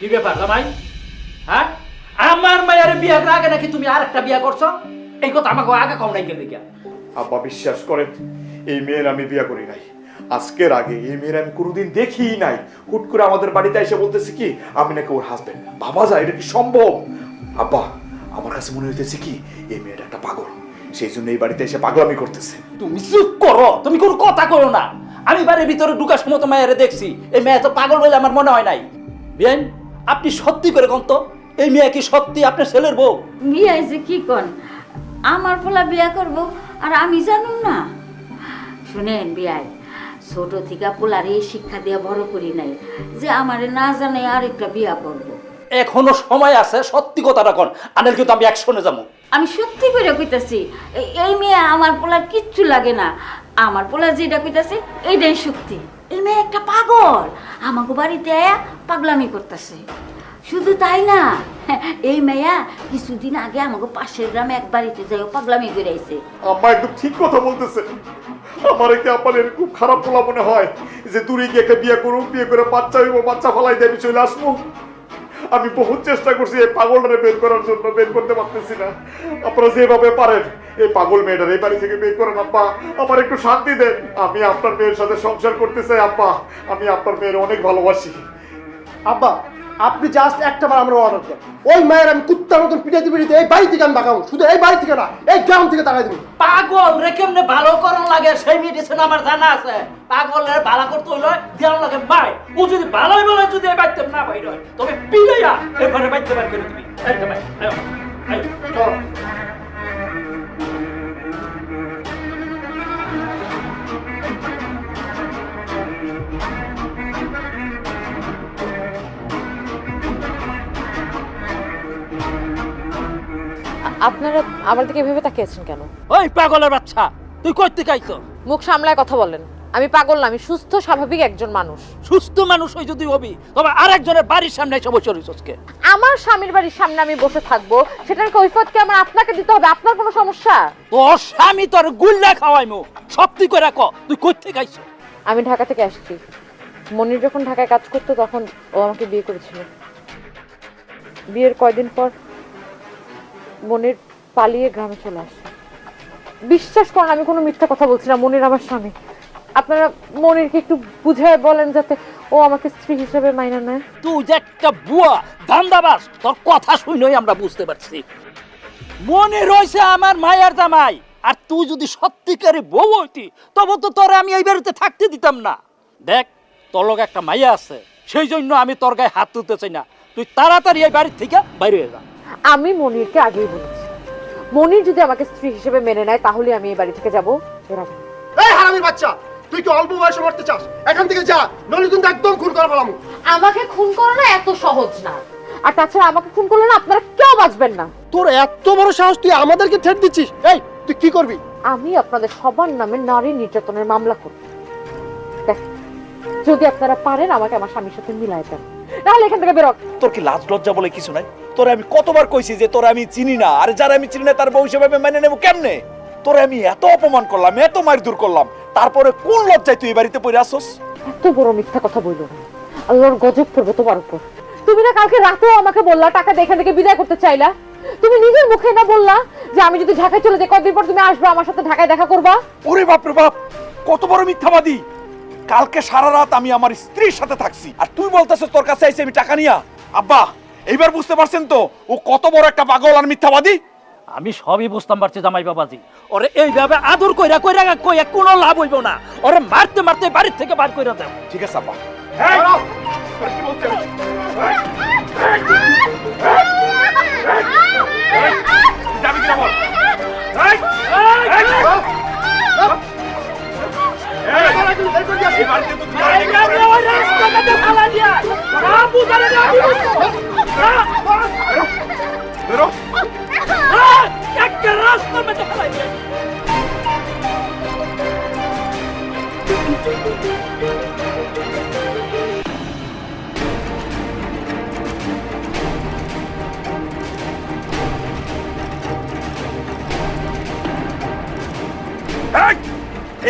Speaker 7: কি ব্যাপার জামাই? হ্যাঁ, আমার মায়ের বিয়ে করার আগে নাকি তুমি আরেকটা বিয়ে করছো? এই কথা আমাকে আগে কম নাই কেন?
Speaker 2: আব্বা বিশ্বাস করেন, এই মেয়ের আমি বিয়ে করি নাই। আজকের আগে এই মেয়ের আমি কোনোদিন দেখিই নাই। হুট করে আমাদের বাড়িতে এসে বলতেছে কি আমি নাকি ওর হাজবেন্ড। ভাবা যায় এটা কি সম্ভব? আব্বা আমার কাছে মনে হইতেছে কি এই মেয়েটা একটা পাগল, সেই জন্য এই বাড়িতে এসে পাগলামি করতেছে।
Speaker 7: তুমি চুপ করো, তুমি কোনো কথা করো না। আমি বাড়ির ভিতরে ঢুকার সময় তো মায়ের দেখছি, এই মেয়ে তো পাগল বলে আমার মনে হয় নাই। বিয়ান, আপনি সত্যি করে কোন তো, এই মেয়ে কি সত্যি আপনার ছেলের বউ?
Speaker 5: বিয়ে যে কি কন, আমার পোলা বিয়া করব আর আমি জানুম না? শুনেন বিয়াই, ছোট থেকে পোলারে শিক্ষা দিয়ে বড় করি নাই যে আমারে না জানে আরেকটা বিয়া করব।
Speaker 7: এখনো সময় আছে, সত্যি কথাটা কোন, আনের কিন্তু আমি অ্যাকশনে যাবো।
Speaker 5: আমি সত্যি করে কইতাছি, এই মেয়ে আমার পোলার কিচ্ছু লাগে না। আমার পোলা যেটা কইতাছে এইটাই সত্যি। এই মেয়ে একটা পাগল, আমাকে বাড়িতে আয়া পাগলামি করতেছে। শুধু তাই না, এই মেয়া কিছুদিন আগে আমাকে পাশের গ্রামে এক বাড়িতে যাই পাগলামি করে আইছে।
Speaker 2: আম্মা একদম ঠিক কথা বলতেছে। আমার কি আপনার খুব খারাপ পোলা মনে হয় যে দূরে গিয়ে একটা বিয়ে করুক, বিয়ে করে বাচ্চা হইব, বাচ্চা ফলাই দিয়ে আমি চলে আসবো? আমি বহুত চেষ্টা করছি এই পাগলটারে বের করার জন্য, বের করতে পারতেছি না। আপনারা যেভাবে পারেন এই পাগল মেয়েটার এই বাড়ি থেকে বের করেন আব্বা, আমার একটু শান্তি দেন। আমি আপনার মেয়ের সাথে সংসার করতে চাই আব্বা, আমি আপনার মেয়ের অনেক ভালোবাসি।
Speaker 8: আব্বা আপনি জাস্ট একটা বার আমরা অর্ডার দেন, ওই মায়ের আমি কুত্তার মতন পিটাইতে পিটাইতে এই বাড়ি থেকে আমি বাগাবো, শুধু এই বাড়ি থেকে না এই গ্রাম থেকে তাড়াই দেবো।
Speaker 7: পাগল রে কেমনে ভালো করন লাগে সেই মেডিসিন আমার জানা আছে। পাগলের ভালো করতে হইলে দেওয়ান লাগে মাই, ও যদি ভালোই ভালো যদি বাইতে না বাইর হয় তবে পিলাইয়া এবারে বাইতে বার করে দিবি। একদম আয় আয় চল।
Speaker 3: আপনারা আমার দিকে ভেবে তাকিয়েছেন কেন?
Speaker 7: ওই পাগলের বাচ্চা, তুই কই থেকে আইছো?
Speaker 3: মুখ সামলায় কথা বলেন। আমি পাগল না, আমি সুস্থ স্বাভাবিক একজন মানুষ।
Speaker 7: সুস্থ মানুষ হই যদি হবি তবে আরেকজনের বাড়ির সামনে এসে বসে রইছস কে?
Speaker 3: আমার স্বামীর বাড়ির সামনে আমি বসে থাকবো, সেটার কৈফিয়ত কি আমার আপনাকে দিতে হবে? আপনার কোনো সমস্যা?
Speaker 7: তোর স্বামী তোর গুল্লা খাওয়াইমু, সত্যি করে ক তুই কই থেকে আইছো?
Speaker 3: আমি ঢাকা থেকে আসছি। মনির যখন ঢাকায় কাজ করতো তখন ও আমাকে বিয়ে করেছিল। বিয়ের কয়দিন পর মনির পালিয়ে গ্রামে চলে আসে। বিশ্বাস করেন আমি কোনো মিথ্যা কথা বলছি না, মনির আমার স্বামী। আপনারা মনিরকে একটু বুঝায় বলেন যাতে ও আমাকে স্ত্রী হিসেবে মাইনা নেয়।
Speaker 7: তুই যে একটা বুয়া ধান্দাবাজ, তোর কথা শুনেই আমরা বুঝতে পারছি। মনে রয়েছে আমার মায়ের জামাই, আর তুই যদি সত্যিকারে বউ হইতি তবে তো তোরে আমি এই বাড়িতে থাকতে দিতাম না। দেখ তোর লগে একটা মাইয়া আছে, সেই জন্য আমি তোর গায়ে হাত তুলতে চাই না। তুই তাড়াতাড়ি এই বাড়ির থেকে বাইরে হয়ে যা।
Speaker 3: আমি মনিরকে আগেই বলেছি, মনির যদি আমাকে স্ত্রী হিসেবে মেনে নেয় তাহলে আমি এই বাড়ি থেকে যাবো। এর আগে
Speaker 8: এই হারামির বাচ্চা, তুই কি অল্প বয়সে মরতে চাস? এখান থেকে যা, নইলে কিন্তু একদম খুন করে ফেলাম।
Speaker 3: আমাকে খুন করা না এত সহজ না, আর তাছাড়া আমাকে খুন করলে না আপনারা কেউ বাঁচবেন না।
Speaker 8: তোর এত বড় সাহস, তুই আমাদেরকে ঠেট দিচ্ছিস? এই তুই কি করবি?
Speaker 3: আমি আপনাদের সবার নামে নারী নির্যাতনের মামলা করব। দেখ, যদি আপনারা পারেন আমাকে আমার স্বামীর সাথে মিলাই দেন, নাহলে এখান থেকে বেরো।
Speaker 4: তোর কি লাজ লজ্জা বলে কিছু নাই? তোরে আমি কতবার কইছি যে তোরে আমি চিনি না, আর যারা আমি চিনি না তার বউ হিসেবে মেনে নেবো কেমনে? তোরে আমি এত অপমান করলাম, এত মারধর করলাম, তারপরে কোন লজ্জায় তুই এই বাড়িতে পড়ে আসছস?
Speaker 3: এত বড় মিথ্যা কথা বললো না, আল্লাহর গজব পড়বে তোমার উপর। তুমি না কালকে রাতেও আমাকে বললা টাকা দিয়ে এখান থেকে বিদায় করতে চাইলা। তুমি নিজের মুখে না বললা যে আমি যদি ঢাকায় চলে যাই কতদিন পর তুমি আসবে আমার সাথে ঢাকায় দেখা করবা?
Speaker 4: ওরে বাপ রে বাপ, কত বড় মিথ্যাবাদী! কালকে সারা রাত আমি আমার স্ত্রীর সাথে থাকছি, আর তুই বলতেছস তোর কাছে আইছি আমি টাকা নিয়া? আব্বা এইবার বুঝতে পারছেন তো ও কত বড় একটা পাগল আর মিথ্যাবাদী?
Speaker 7: আমি সবই বুঝতাম পারছি জামাই বাবাজি। ওরে এইভাবে আদর কইরা কইরা কইয়া কোনো লাভ হইব না। ওরে মারতে মারতে বাড়ির থেকে বার কইরা দাও।
Speaker 4: ঠিক আছে আব্বা।
Speaker 2: কি বলছি আমি? যাবি কিনা বল? এই বাড়িতে তো তুই আর
Speaker 7: এই যে ওই রাস্তাটাতে ফালা দিয়া না বুঝারে না
Speaker 2: বেরো।
Speaker 7: একটা রাস্তা মধ্যে ফালাই দিয়া।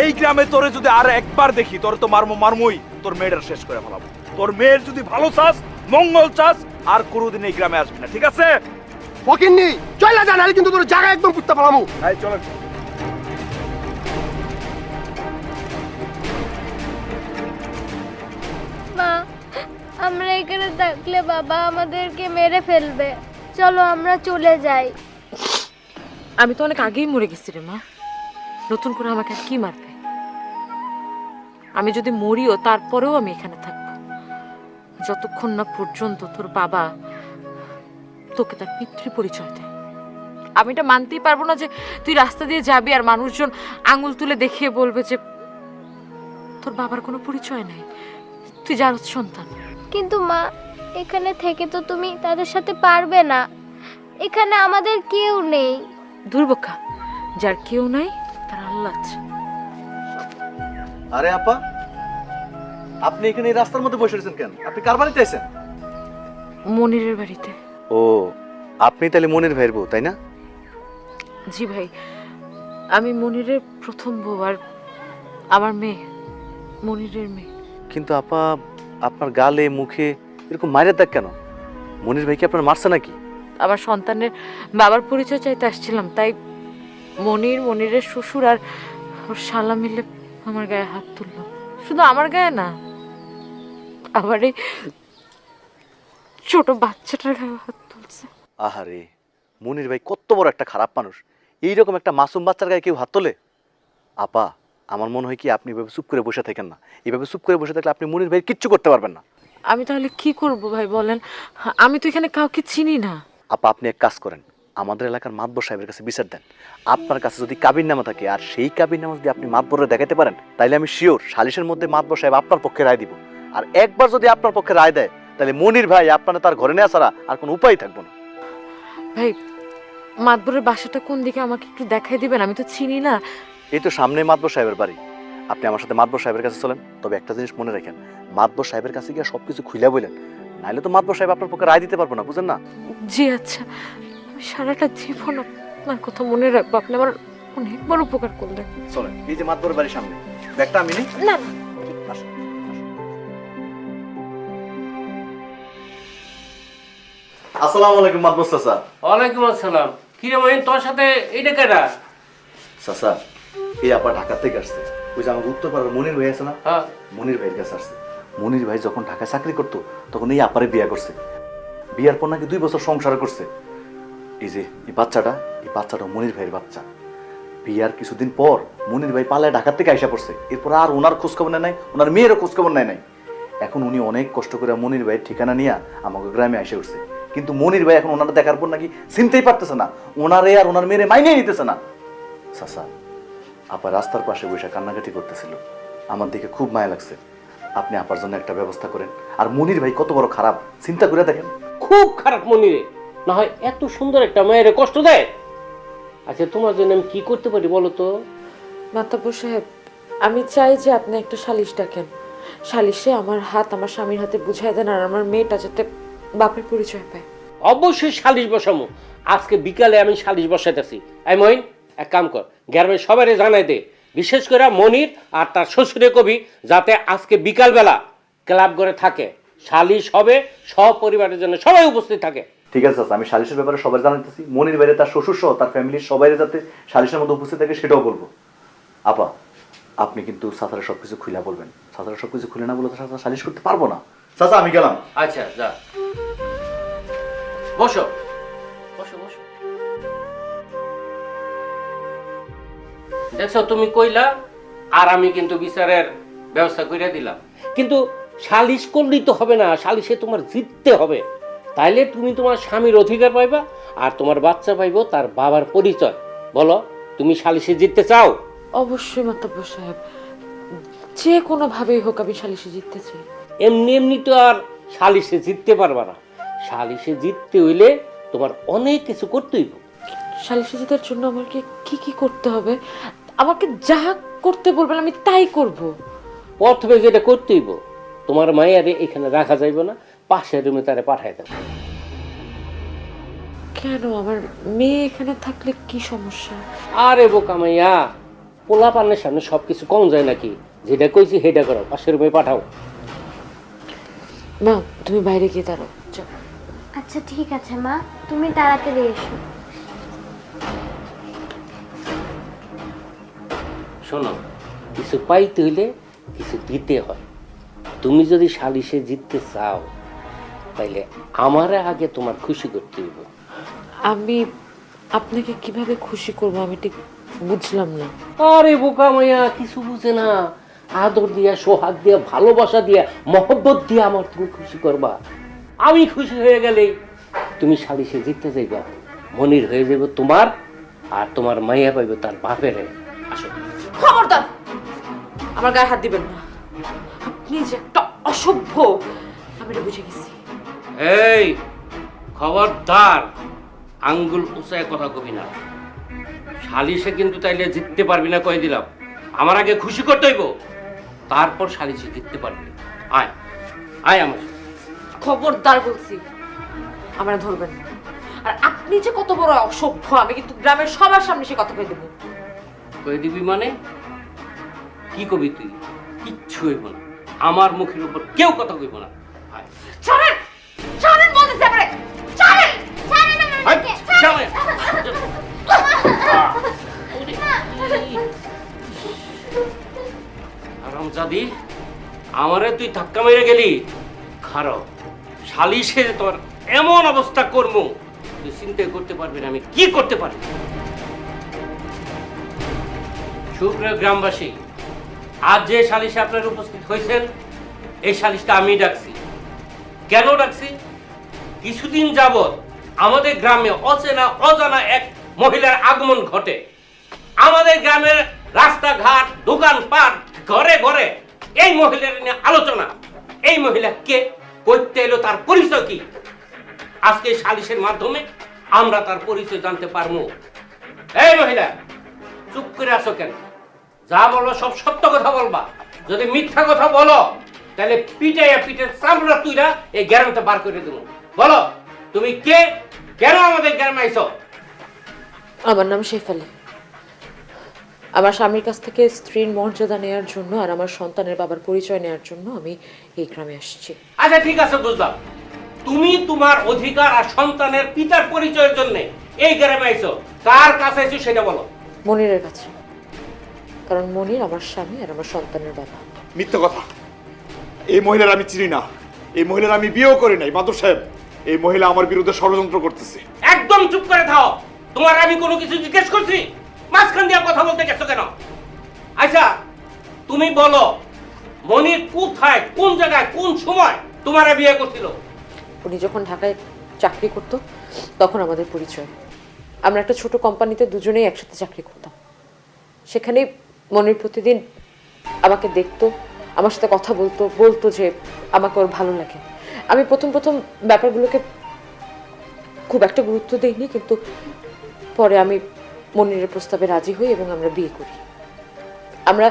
Speaker 4: এই গ্রামে তোরে যদি আর একবার দেখি তোর তো মারমুই, তোর মেয়েটার শেষ করে ফেলাবো। তোর মেয়ের যদি ভালো চাস, মঙ্গল চাস, আর কোনোদিন এই গ্রামে আসবি না, ঠিক আছে?
Speaker 8: ফকিন্নি চলে যা, নাহলে কিন্তু তোর জায়গা একদম কুত্তা ফেলামু।
Speaker 4: এই চলেন।
Speaker 6: মা, আমরা এখানে থাকলে বাবা আমাদেরকে মেরে ফেলবে। চলো আমরা চলে যাই।
Speaker 3: আমি তো অনেক আগেই মরে গেছি রে মা, নতুন করে আমাকে আর কি মারবে? আমি যদি মরিও তারপরেও আমি এখানে থাকবো, যতক্ষণ না পর্যন্ত তোর বাবা তোকে তার পিতৃ পরিচয় দেয়। আমি এটা মানতেই পারবো না যে তুই রাস্তা দিয়ে যাবি আর মানুষজন আঙুল তুলে দেখিয়ে বলবে যে তোর বাবার কোনো পরিচয় নেই, তুই যার সন্তান।
Speaker 6: কিন্তু মা, এখানে থেকে তো তুমি তাদের সাথে পারবে না। এখানে আমাদের কেউ নেই।
Speaker 3: দুর্বক্ষা, যার কেউ নাই তার আল্লাহ আছে।
Speaker 9: আরে আপা, আপনি এখানে এই রাস্তার মধ্যে বসে রয়েছেন কেন? আপনি কার বাড়িতে আছেন?
Speaker 3: মনিরের বাড়িতে।
Speaker 9: ও, আপনি তাহলে মনির ভাইয়ের বউ, তাই না?
Speaker 3: জি ভাই, আমি মনিরের প্রথম বউ, আর আমার মেয়ে মনিরের মেয়ে।
Speaker 9: কিন্তু আপা, আপনার গালে মুখে এরকম মায়ের দাগ কেন? মনির ভাই কি আপনার মারছে নাকি?
Speaker 3: আমার সন্তানের বাবার পরিচয় চাইতে আসছিলাম, তাই মনিরের শ্বশুর আর ওর শালা মিলে আমার গায়ে হাত তুললো। শুধু আমার গায়ে না, আবার এই ছোট বাচ্চাটার গায়ে হাত তুলছে।
Speaker 9: আহারে, মনির ভাই কত বড় একটা খারাপ মানুষ! এইরকম একটা মাসুম বাচ্চার গায়ে কেউ হাত তোলে? আপা, আমার মনে হয় কি আপনি এভাবে চুপ করে বসে থাকেন না। এইভাবে চুপ করে বসে থাকলে আপনি মনির ভাই কিচ্ছু করতে পারবেন না।
Speaker 3: আমি তাহলে কি করব ভাই বলেন? আমি তো এখানে কাউকে চিনি না।
Speaker 9: আপা, আপনি এক কাজ করেন, আমাদের এলাকার মাতবর সাহেবের কাছে বিচার দেন। আপনার কাছে যদি কাবিননামা থাকে আর সেই কাবিননামা যদি আপনি মাতবরে দেখাতে পারেন, তাইলে আমি শিওর সালিশের মধ্যে মাতবর সাহেব আপনার পক্ষে রায় দিব। আর একবার যদি আপনার পক্ষে রায় দেয়, তাহলে মনির ভাই আপনারা তার ঘরে নেওয়া ছাড়া আর কোনো উপায় থাকবো না।
Speaker 3: ভাই, মাতবরের বাসাটা কোন দিকে আমাকে একটু দেখাই দিবেন? আমি তো চিনি না।
Speaker 9: এই তো সামনে মাতবর সাহেবের বাড়ি। আপনি আমার সাথে মাতবর সাহেবের কাছে চলেন। তবে একটা জিনিস মনে রাখেন, মাতবর সাহেবের কাছে গিয়ে সবকিছু খুলে বলেন, নাইলে তো মাতবর সাহেব আপনার পক্ষে রায় দিতে পারবো না, বুঝেন না?
Speaker 3: জি আচ্ছা, আমি সারাটা জীবন আপনার কথা মনে রাখবো। আপনি আমার অনেক বড় উপকার করলেন।
Speaker 9: চলেন, এই যে মাতবরের বাড়ির সামনে। ব্যাগটা আমি নিই।
Speaker 3: না,
Speaker 9: আসুন। আসসালামু আলাইকুম মাতবর চাচা।
Speaker 10: ওয়ালাইকুম আসসালাম। কি রে মহিন, তোর সাথে এইটা কেডা?
Speaker 9: চাচা, এই আপা ঢাকা থেকে আসছে। ওই যে আমাকে উত্তরপাড়ার মনির ভাই আছে না,
Speaker 10: হ্যাঁ,
Speaker 9: মনির ভাইয়ের কাছে আসছে। মনির ভাই যখন ঢাকায় চাকরি করতো তখন এই আপারে বিয়ে করছে। বিয়ার পর নাকি 2 বছর সংসার করছে। এই যে এই বাচ্চাটা মনির ভাইয়ের বাচ্চা। বিয়ার কিছুদিন পর মনির ভাই পালায় ঢাকা থেকে আইসা পড়ছে। এরপর আর ওনার খোঁজখবর নেয় নাই, ওনার মেয়েরও খোঁজখবর নেয় নাই। এখন উনি অনেক কষ্ট করে মনির ভাইয়ের ঠিকানা নিয়ে আমাকে গ্রামে আইসা উঠছে। কিন্তু মনির ভাই এখন ওনারা দেখার পর নাকি চিনতেই পারতেছে না, ওনারে আর ওনার মেয়েরে মাইনে নিতেছে না। চাচা, আপা রাস্তার পাশে বসে কান্নাকাটি করতেছিল, আমার দিকে খুব মায়া লাগছে। আপনি আপার জন্য একটা ব্যবস্থা করেন। আর মনির ভাই কত বড় খারাপ, চিন্তা করে দেখেন।
Speaker 10: খুব খারাপ মনিরে, না হয় এত সুন্দর একটা মায়ের কষ্ট দেয়। আচ্ছা, তোমার জন্য আমি কি করতে পারি বলো তো?
Speaker 3: মাতাব্বর সাহেব, আমি চাই যে আপনি একটা সালিশ ডাকেন। সালিশে আমার হাত আমার স্বামীর হাতে বুঝাই দেন, আর আমার মেয়েটা যাতে বাপের পরিচয় পায়।
Speaker 10: অবশ্যই সালিশ বসামো। আজকে বিকালে আমি সালিশ বসাইতেছি। এই মহিন, এক কাম কর, গ্রামের সবাই জানাই দে, বিশেষ করে মনির আর তার শ্বশুরে কবি যাতে আজকে বিকালবেলা ক্লাব ঘরে থাকে। সালিশ হবে, সব পরিবারের জন্য সবাই উপস্থিত থাকে।
Speaker 9: ঠিক আছে চাচা, আমি সালিশের ব্যাপারে সবাই জানাইতেছি। মনির বাইরে তার শ্বশুর সহ তার ফ্যামিলির সবাই যাতে সালিশের মধ্যে উপস্থিত থাকে সেটাও বলবো। আপা, আপনি কিন্তু চাচারা সবকিছু খুলে বলবেন। চাচারা সবকিছু খুলে না বলে তো চাচা সালিশ করতে পারবো না। চাচা, আমি গেলাম।
Speaker 10: আচ্ছা, যা, বসো বসো বসো। দেখছো, তুমি কইলা আর আমি কিন্তু বিচারের ব্যবস্থা করে দিলাম। কিন্তু সালিশ করলেই তো হবে না, সালিশে তোমার জিততে হবে। তাইলে তুমি তোমার স্বামীর অধিকার পাইবা আর তোমার বাচ্চা পাইবো তার বাবার পরিচয়। বলো, তুমি সালিশে জিততে চাও?
Speaker 3: অবশ্যই মাতাব্বর সাহেব, যে কোনো ভাবেই হোক আমি সালিশে জিততে চাই।
Speaker 10: এমনি এমনি তো আর সালিশে জিততে পারবা না। সালিশে জিততে হইলে তোমার অনেক কিছু করতে হইব।
Speaker 3: সালিশে জেতার জন্য আমাকে কি কি করতে হবে? আমাকে যা করতে বলবেন আমি তাই করব।
Speaker 10: প্রথমে যেটা করতে হইব, তোমার মায়েরে এখানে রাখা যাইব না, পাশের রুমে তারে পাঠাই দেবো।
Speaker 3: কেন? আমার মেয়ে এখানে থাকলে কি সমস্যা?
Speaker 10: আরে বোকা মাইয়া, পোলা পানের সামনে সবকিছু কম যায় নাকি? যেটা কইছি সেটা করো, পাশের রুমে পাঠাও।
Speaker 3: মা, তুমি বাইরে গিয়ে দাঁড়াও। যাও।
Speaker 6: আচ্ছা ঠিক আছে মা, তুমি তাড়াতাড়ি এসো।
Speaker 10: শোনো, কিছু পাইতে হইলে কিছু দিতে হয়। তুমি যদি সালিশে জিততে চাও তাইলে আমারে আগে তোমার খুশি করতে হইব।
Speaker 3: আমি আপনাকে কিভাবে খুশি করব আমি ঠিক বুঝলাম না।
Speaker 10: আরে বোকা মাইয়া, কিছু বুঝে না। আদর দিয়া, সোহাগ দিয়া, ভালোবাসা দিয়া, মহব্বত দিয়া আমার তুমি খুশি করবা। আমি খুশি হয়ে গেলেই তুমি সালিশে জিততে যাইবা। মনির হয়ে যাইব তোমার, আর তোমার মাইয়া পাইব তার বাপের। আসো।
Speaker 3: খবরদার আমার গায়ে হাত দিবেন না। আপনি যে একটা অসভ্য আমি এটা বুঝে গেছি।
Speaker 10: এই খবরদার, আঙ্গুল উঁচায় কথা কবি না। সালিশে কিন্তু তাইলে জিততে পারবি না, কয়ে দিলাম। আমার আগে খুশি করতে হইব, তারপর সালিশে জিততে পারবি। আয় আয় আমার।
Speaker 3: খবরদার বলছি, আমরা ধরবেন না। আর আপনি যে কত বড় অসভ্য আমি কিন্তু গ্রামের সবার সামনে সে কথা কয়ে দেবো।
Speaker 10: কয়ে দিবি মানে? কি কবি তুই? কিচ্ছু হইব না, আমার মুখের উপর কেউ কথা কইব না। আয়।
Speaker 3: ছাড়েন, ছাড়েন বলতেছি।
Speaker 10: চাঁদি, আমারে তুই ধাক্কা মেরে গেলি, খারাপ সালিশে তোর এমন অবস্থা করবো তুই চিন্তা করতে পারবি না আমি কি করতে পারি। সুপ্রিয় গ্রামবাসী, আজ যে সালিশে আপনারা উপস্থিত হয়েছেন, এই সালিশটা আমি ডাকছি। কেন ডাকছি? কিছুদিন যাবৎ আমাদের গ্রামে অচেনা অজানা এক মহিলার আগমন ঘটে। আমাদের গ্রামের রাস্তাঘাট, দোকানপাট, ঘরে ঘরে এই মহিলার নিয়ে আলোচনা। এই মহিলা কে, করতে এলো, তার পরিচয় কি? আজকে সালিশের মাধ্যমে আমরা তার পরিচয় জানতে পারবো। এই মহিলা, চুপ করে আছো কেন? যা বলো সব সত্য কথা বলবা। যদি মিথ্যা কথা বলো তাহলে পিঠের চামড়া তুইরা এই গ্রামটা বার করে দেবো। বলো তুমি কে, কেন আমাদের গ্রামে আইছো?
Speaker 3: আমার নাম শেফালি। আমার স্বামীর কাছ থেকে স্ত্রীর মর্যাদা নেওয়ার জন্য আর আমার সন্তানের বাবার পরিচয় নেওয়ার জন্য আমি এই গ্রামে আসছি।
Speaker 10: আচ্ছা ঠিক আছে, বুঝলাম। তুমি তোমার অধিকার আর সন্তানের পিতার পরিচয়ের জন্য এই গ্রামে আইছো। কার কাছে আইছো সেটা বলো।
Speaker 3: মনিরের কাছে, কারণ মনির আমার স্বামী আর আমার সন্তানের বাবা।
Speaker 2: মিথ্যা কথা। এই মহিলার আমি চিনি না, এই মহিলার আমি বিয়েও করি নাই। মাদুর সাহেব, এই মহিলা আমার বিরুদ্ধে ষড়যন্ত্র করতেছে।
Speaker 10: একদম চুপ করে থাও। তোমার আমি কোনো কিছু জিজ্ঞেস করছি? মাঝখান দিয়ে কথা বলতে গেছো কেন? আচ্ছা তুমি বলো, মনির কোথায়, কোন জায়গায়, কোন সময় তোমারা বিয়ে করছিল?
Speaker 3: উনি যখন ঢাকায় চাকরি করতো তখন আমাদের পরিচয়। আমরা একটা ছোট কোম্পানিতে দুজনেই একসাথে চাকরি করতাম। সেখানে মনির প্রতিদিন আমাকে দেখতো, আমার সাথে কথা বলতো যে আমাকে ওর ভালো লাগে। আমি প্রথম ব্যাপারগুলোকে খুব একটা গুরুত্ব দিইনি, কিন্তু পরে আমি মনিরের প্রস্তাবে রাজি হই এবং আমরা বিয়ে করি। আমরা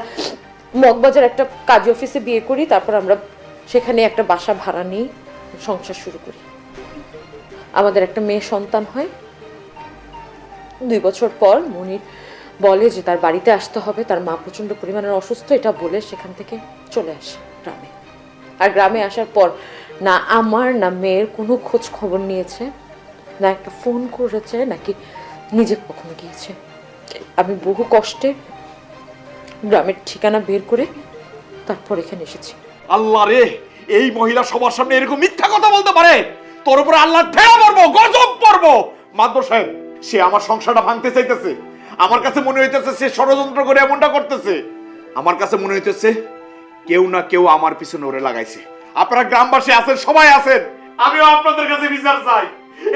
Speaker 3: মগবাজার একটা কাজী অফিসে বিয়ে করি, তারপর আমরা সেখানে একটা বাসা ভাড়া নিই, সংসার শুরু করি। আমাদের একটা মেয়ে সন্তান হয়। 2 বছর পর মনির বলে যে তার বাড়িতে আসতে হবে, তার মা প্রচন্ড পরিমাণের অসুস্থ, এটা বলে সেখান থেকে চলে আসে গ্রামে। আর গ্রামে আসার পর না আমার না মেয়ের কোনো খোঁজ খবর নিয়েছে, না একটা ফোন করেছে, নাকি নিজে কখনো গিয়েছে। আমি বহু কষ্টে গ্রামের ঠিকানা বের করে তারপর এখানে এসেছি।
Speaker 2: আল্লাহ রে, এই মহিলা সবার সামনে এরকম মিথ্যা কথা বলতে পারে? তোর উপরে আল্লাহ ঠেলা পড়বো, গজব পড়বো। মাদবর সাহেব, সে আমার সংসারটা ভাঙতে চাইতেছে। আমার কাছে মনে হইতেছে সে ষড়যন্ত্র করে এমনটা করতেছে। আমার কাছে মনে হইতেছে কেউ না কেউ আমার পিছনে ওরে লাগাইছে। আপনারা গ্রামবাসী আছেন, সবাই আছেন, আমিও আপনাদের কাছে বিচার চাই।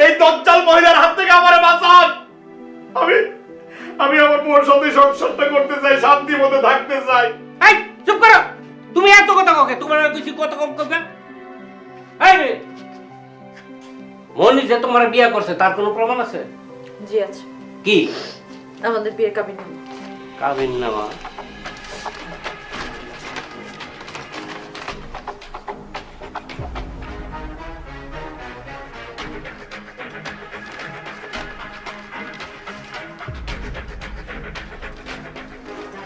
Speaker 2: এই দজ্জাল মহিলার হাত থেকে আমারে বাঁচান। আমি আমার বউর সাথে সংসারটা করতে চাই, শান্তি মতো থাকতে চাই।
Speaker 10: এই চুপ করো। তুমি এত কথা ককে, তোমার কিছু কথা কম করবে? এই মেয়ে, মনির যে তোমার বিয়ে করছে তার কোনো প্রমাণ আছে?
Speaker 3: জি আছে।
Speaker 10: কি?
Speaker 3: আমাদের বিয়ের কাবিননামা।
Speaker 10: কাবিননামা?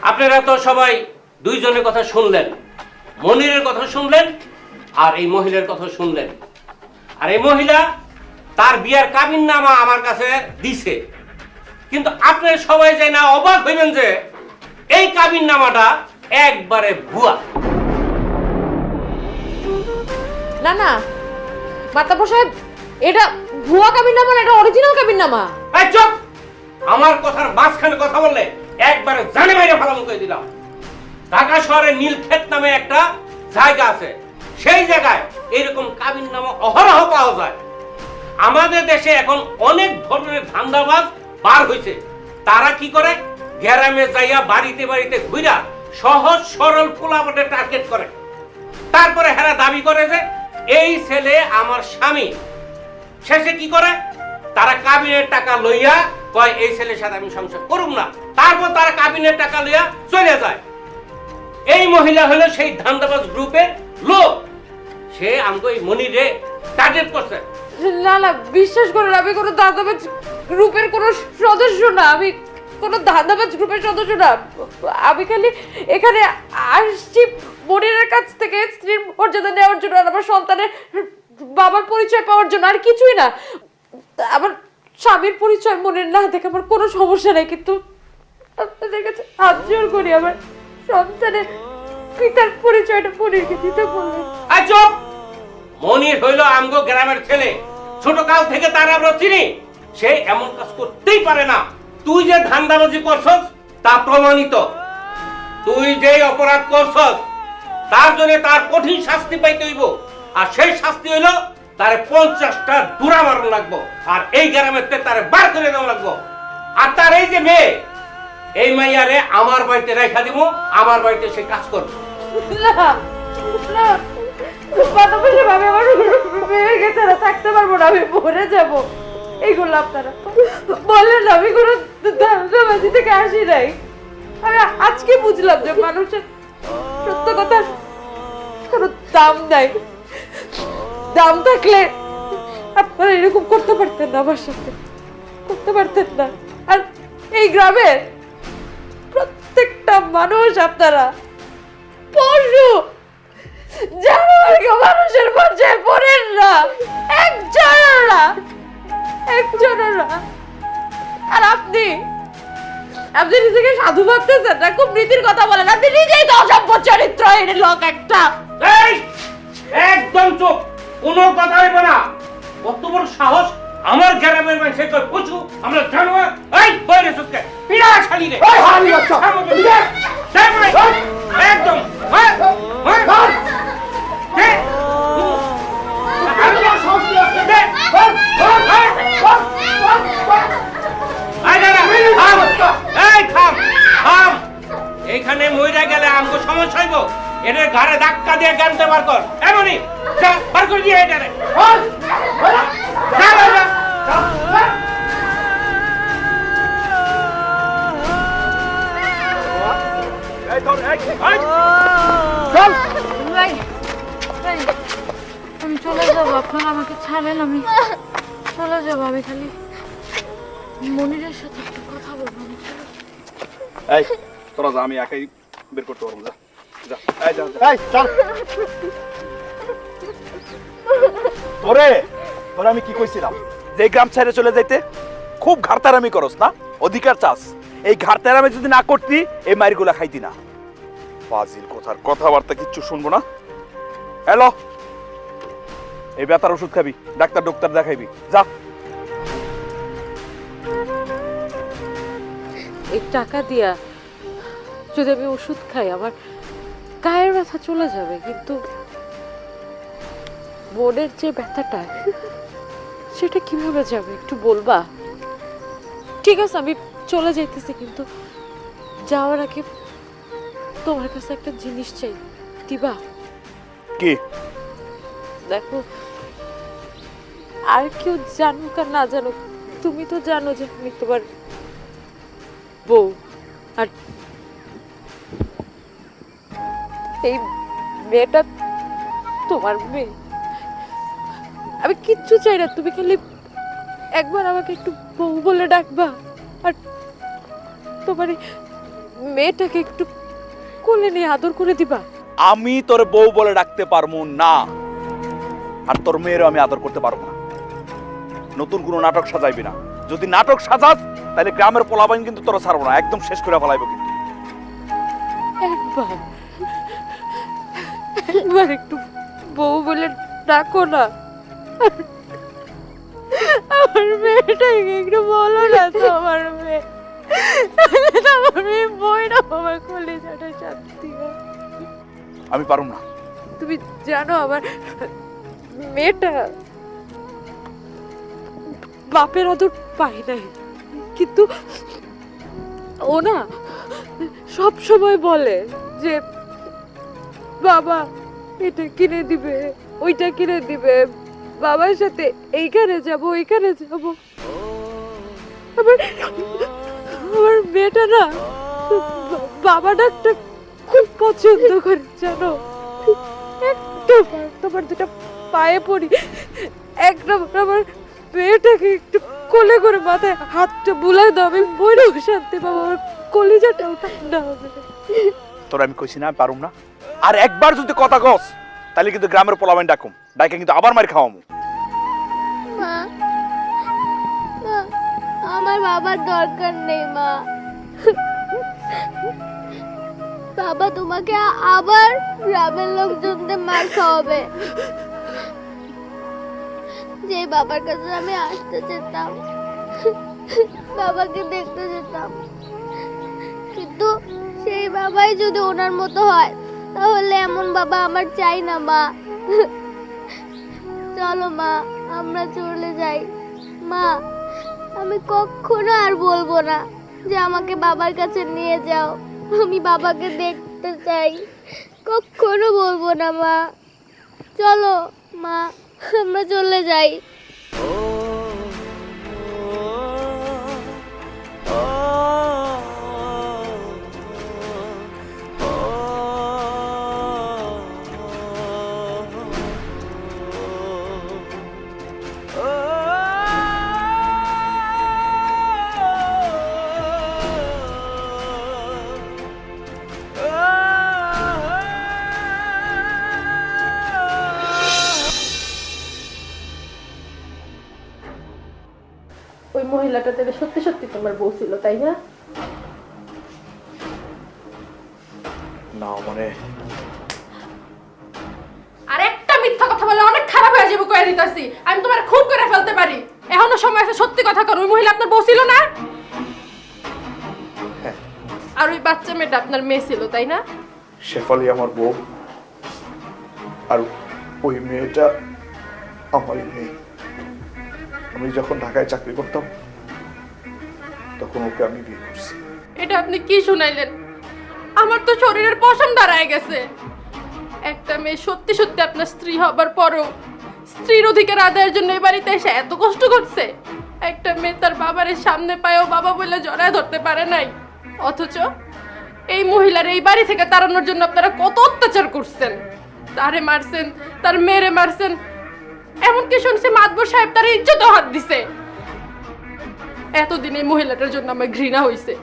Speaker 10: আপনারা তো সবাই দুইজনের কথা শুনলেন, মনিরের কথা শুনলেন আর এই মহিলার কথা শুনলেন। আর এই মহিলা তার বিয়ার কাবিননামা আমার কাছে দিছে, কিন্তু আপনারা সবাই যাই না অবাক হইবেন যে এই কাবিননামাটা একবারে ভুয়া।
Speaker 3: না না মাতাব্বর সাহেব, এটা ভুয়া কাবিননামা না, এটা অরিজিনাল কাবিননামা।
Speaker 10: এই চুপ! আমার কথার মাঝখানে কথা বললে একবারে জানে বাইরে ফালাম করে দিলাম। ঢাকা শহরে নীলক্ষেত নামে একটা জায়গা আছে, সেই জায়গায় এরকম কাবিননামা অহরহ পাওয়া যায়। আমাদের দেশে এখন অনেক ধরনের ধান্দাবাজ বার হয়েছে। তারা কি করে, গ্রামে যাইয়া বাড়িতে বাড়িতে ঘুরা সহজ সরল পোলাপানে টার্গেট করে। তারপরে হেরা দাবি করে যে এই ছেলে আমার স্বামী। শেষে কি করে, তারা কাবিনের টাকা লইয়া কয় এই ছেলের সাথে আমি সংসার করুম না। তারপর তারা কাবিনের টাকা লইয়া চলে যায়। এই মহিলা হলো সেই ধান্দাবাজ গ্রুপের লোক। সে আমাকে এই মনিরে টার্গেট করছে।
Speaker 3: না না বিশ্বাস করুন, আমি কোনো ধান্দাবাজ গ্রুপের কোনো সদস্য না, আমি কোনো ধান্দাবাজ গ্রুপের সদস্য না। আমি খালি এখানে আসছি মনিরের কাছ থেকে স্ত্রীর মর্যাদা নেওয়ার জন্য আর আমার সন্তানের বাবার পরিচয় পাওয়ার জন্য, আর কিছুই না। আমার স্বামীর পরিচয় মনির না দেখে আমার কোনো সমস্যা নেই, কিন্তু আপনাদের কাছে হাত জোর করি আমার সন্তানের
Speaker 1: পিতার পরিচয়টা মনিরকে দিতে বললেন?
Speaker 10: চুপ! মনির হইল আমগো গ্রামের ছেলে, ছোট কাল থেকে তার আমরা চিনি। সে এমন কাজ করতেই পারে না। তুই যে ধান্দাবাজি করছস তা প্রমাণিত। তুই যে অপরাধ করছস তার জন্য তার কঠিন শাস্তি পাইতে হইব, আর সেই শাস্তি হইল তারে 50টা দুরা মারণ লাগবো, আর এই গ্রামের তারে বার করে দেওয়া লাগবো। আর তার এই যে মেয়ে, এই মাইয়ারে আমার বাড়িতে রেখা দিব, আমার বাড়িতে সে কাজ করবে।
Speaker 1: না না, বাতাবাসে ভাবে আমার মেয়েকে তারা থাকতে পারবো না, আমি মরে যাব। এইগুলো আপনারা বললেন না, আমি কোনো ধান্দাবাজি থেকে আসি নাই। আমি আজকে বুঝলাম যে মানুষের সত্য কথা কোনো দাম নাই। দাম থাকলে আপনারা এরকম করতে পারতেন না, আমার সাথে করতে পারতেন না। আর এই গ্রামের প্রত্যেকটা মানুষ আপনারা পশু জানোয়ারকে মানুষের পর্যায়ে পড়েন না, একজনেরা। আর আপনি নিজেকে সাধু ভাবতেছেন না, খুব নীতির কথা বলেন। আপনি নিজেই তো অসভ্য চরিত্রহীন লোক একটা।
Speaker 10: এই একদম চুপ, কোনো কথা হইব না। কত বড় সাহস আমার গ্রামের মানুষে কই পশু, আমরা জানোয়ার। এই বইরে সুস্কে পিড়া ছালি রে।
Speaker 8: ওই হারামি বাচ্চা!
Speaker 10: একদম এইখানে মইরা গেলে আমগো সমস্যা হইব। এটার ঘাড়ে ধাক্কা দিয়ে গানতে বার কর। এমনই বার করে দিয়ে এটারে।
Speaker 3: আমি চলে যাবো, আপনারা আমাকে ছাড়েন, আমি চলে যাবো। আমি খালি মনিরের সাথে একটু কথা বলবো।
Speaker 4: এই তোরা যা, আমি একাই বের করতে পারবো। যা যা, এই যা যা।
Speaker 8: এই চল।
Speaker 4: তোরে তোরা আমি কি কইছিলাম যে এই গ্রাম ছেড়ে চলে যাইতে? খুব ঘাড়তারামি করস না, অধিকার চাস। এই ঘাড়তারামি যদি না করতি এই মাইরগুলা খাইতি না। ফাজিল কথার কথাবার্তা কিচ্ছু শুনবো না। হ্যালো, এই ব্যথার ওষুধ খাবি, ডাক্তার দেখাইবি। যা।
Speaker 3: এই টাকা দিয়া যদি আমি ওষুধ খাই আমার গায়ের ব্যথা চলে যাবে, কিন্তু মনের যে ব্যথাটা সেটা কিভাবে যাবে একটু বলবা? ঠিক আছে, আমি চলে যাইতেছি, কিন্তু যাওয়ার আগে তোমার কাছে একটা জিনিস চাই, দিবা?
Speaker 4: কি?
Speaker 3: দেখো, আর কেউ জানুক আর না জানুক, তুমি তো জানো যে আমি তোমার বউ, আর এই মেয়েটা তোমার মেয়ে। আমি কিচ্ছু চাই না, তুমি খালি একবার আমাকে একটু বউ বলে ডাকবা, আর তোমার মেয়েটাকে একটু কোলে নিয়ে আদর করে দিবা।
Speaker 4: আমি তোর বউ বলে ডাকতে পারবো না, আর তোর মেয়েরও আমি আদর করতে পারবো না। নতুন কোনো নাটক সাজাইবি না। যদি নাটক সাজাস তাহলে গ্রামের পোলাবাইন কিন্তু তোরা ছাড়বো না, একদম শেষ করে ফেলাইবো। কিন্তু
Speaker 3: একবার একটু বউ বলে ডাকো না, আমার মেয়েটাকে একটু বলো না তো। আমার মেয়ে বই না, আমার কলেজাটা শান্তি হয়।
Speaker 4: আমি পারুম না।
Speaker 3: তুমি জানো আমার মেয়েটা বাপের আদর পায় নাই, কিন্তু ও না সব সময় বলে যে বাবা এটা কিনে দিবে, ওইটা কিনে দিবে, বাবার সাথে এইখানে যাব ওইখানে যাব। আমার মেয়েটা না বাবা ডাকটা খুব পছন্দ করে, জানো। তোমার দুটা পায়ে পড়ি, একদম আমার মেয়েটাকে একটু কোলে করে মাথায় হাতটা বুলাই দাও, আমি বইলেও শান্তি পাবো, আমার কলিজাটাও ঠান্ডা হবে।
Speaker 4: তোর আমি কইছি না আমি পারুম না। আর একবার যদি কথা কস তাহলে কিন্তু গ্রামের পোলাবাইন ডাকুম, ডাকে কিন্তু আবার মার খাওয়ামু।
Speaker 6: মা, আমার বাবার দরকার নেই মা। বাবা তোমাকে আবার গ্রামের লোকজনদের মার খাওয়াবে। যে বাবার কাছে আমি আসতে যেতাম, বাবাকে দেখতে যেতাম, কিন্তু সেই বাবাই যদি ওনার মতো হয় তাহলে এমন বাবা আমার চাই না মা। চলো মা, আমরা চলে যাই। মা, আমি কখনো আর বলবো না যে আমাকে বাবার কাছে নিয়ে যাও, আমি বাবাকে দেখতে চাই। কখনো বলবো না মা। চলো মা, আমরা চলে যাই।
Speaker 1: ওই মহিলাটা তাহলে সত্যি সত্যি তোমার বউ ছিল, তাই না?
Speaker 2: না মানে
Speaker 1: আর একটা মিথ্যা কথা বলে অনেক খারাপ হয়ে যাবে কয়ে দিতাছি। আমি তোমার খুন করে ফেলতে পারি। এখনো সময় আছে, সত্যি কথা করো। ওই মহিলা আপনার বউ ছিল না?
Speaker 2: হ্যাঁ।
Speaker 1: আর ওই বাচ্চা মেয়েটা আপনার মেয়ে ছিল, তাই না?
Speaker 2: শেফালি আমার বউ, আর ওই মেয়েটা আমারই মেয়ে। আমি যখন ঢাকায় চাকরি করতাম তখন ওকে আমি বিয়ে করছি।
Speaker 1: এটা আপনি কি শুনাইলেন? আমার তো শরীরের পশম দাঁড়ায় গেছে। একটা মেয়ে সত্যি সত্যি আপনার স্ত্রী হবার পরও স্ত্রীর অধিকার আদায়ের জন্য এই বাড়িতে এসে এত কষ্ট করছে। একটা মেয়ে তার বাবার সামনে পায়েও বাবা বলে জড়ায় ধরতে পারে নাই, অথচ এই মহিলার এই বাড়ি থেকে তাড়ানোর জন্য আপনারা কত অত্যাচার করছেন। তারে মারছেন, তার মেয়েরে মারছেন, এমনকি শুনছি মাতবর সাহেব তার ইজ্জত হাত দিছে। এতদিন এই মহিলাটার জন্য আমার ঘৃণা হইছে,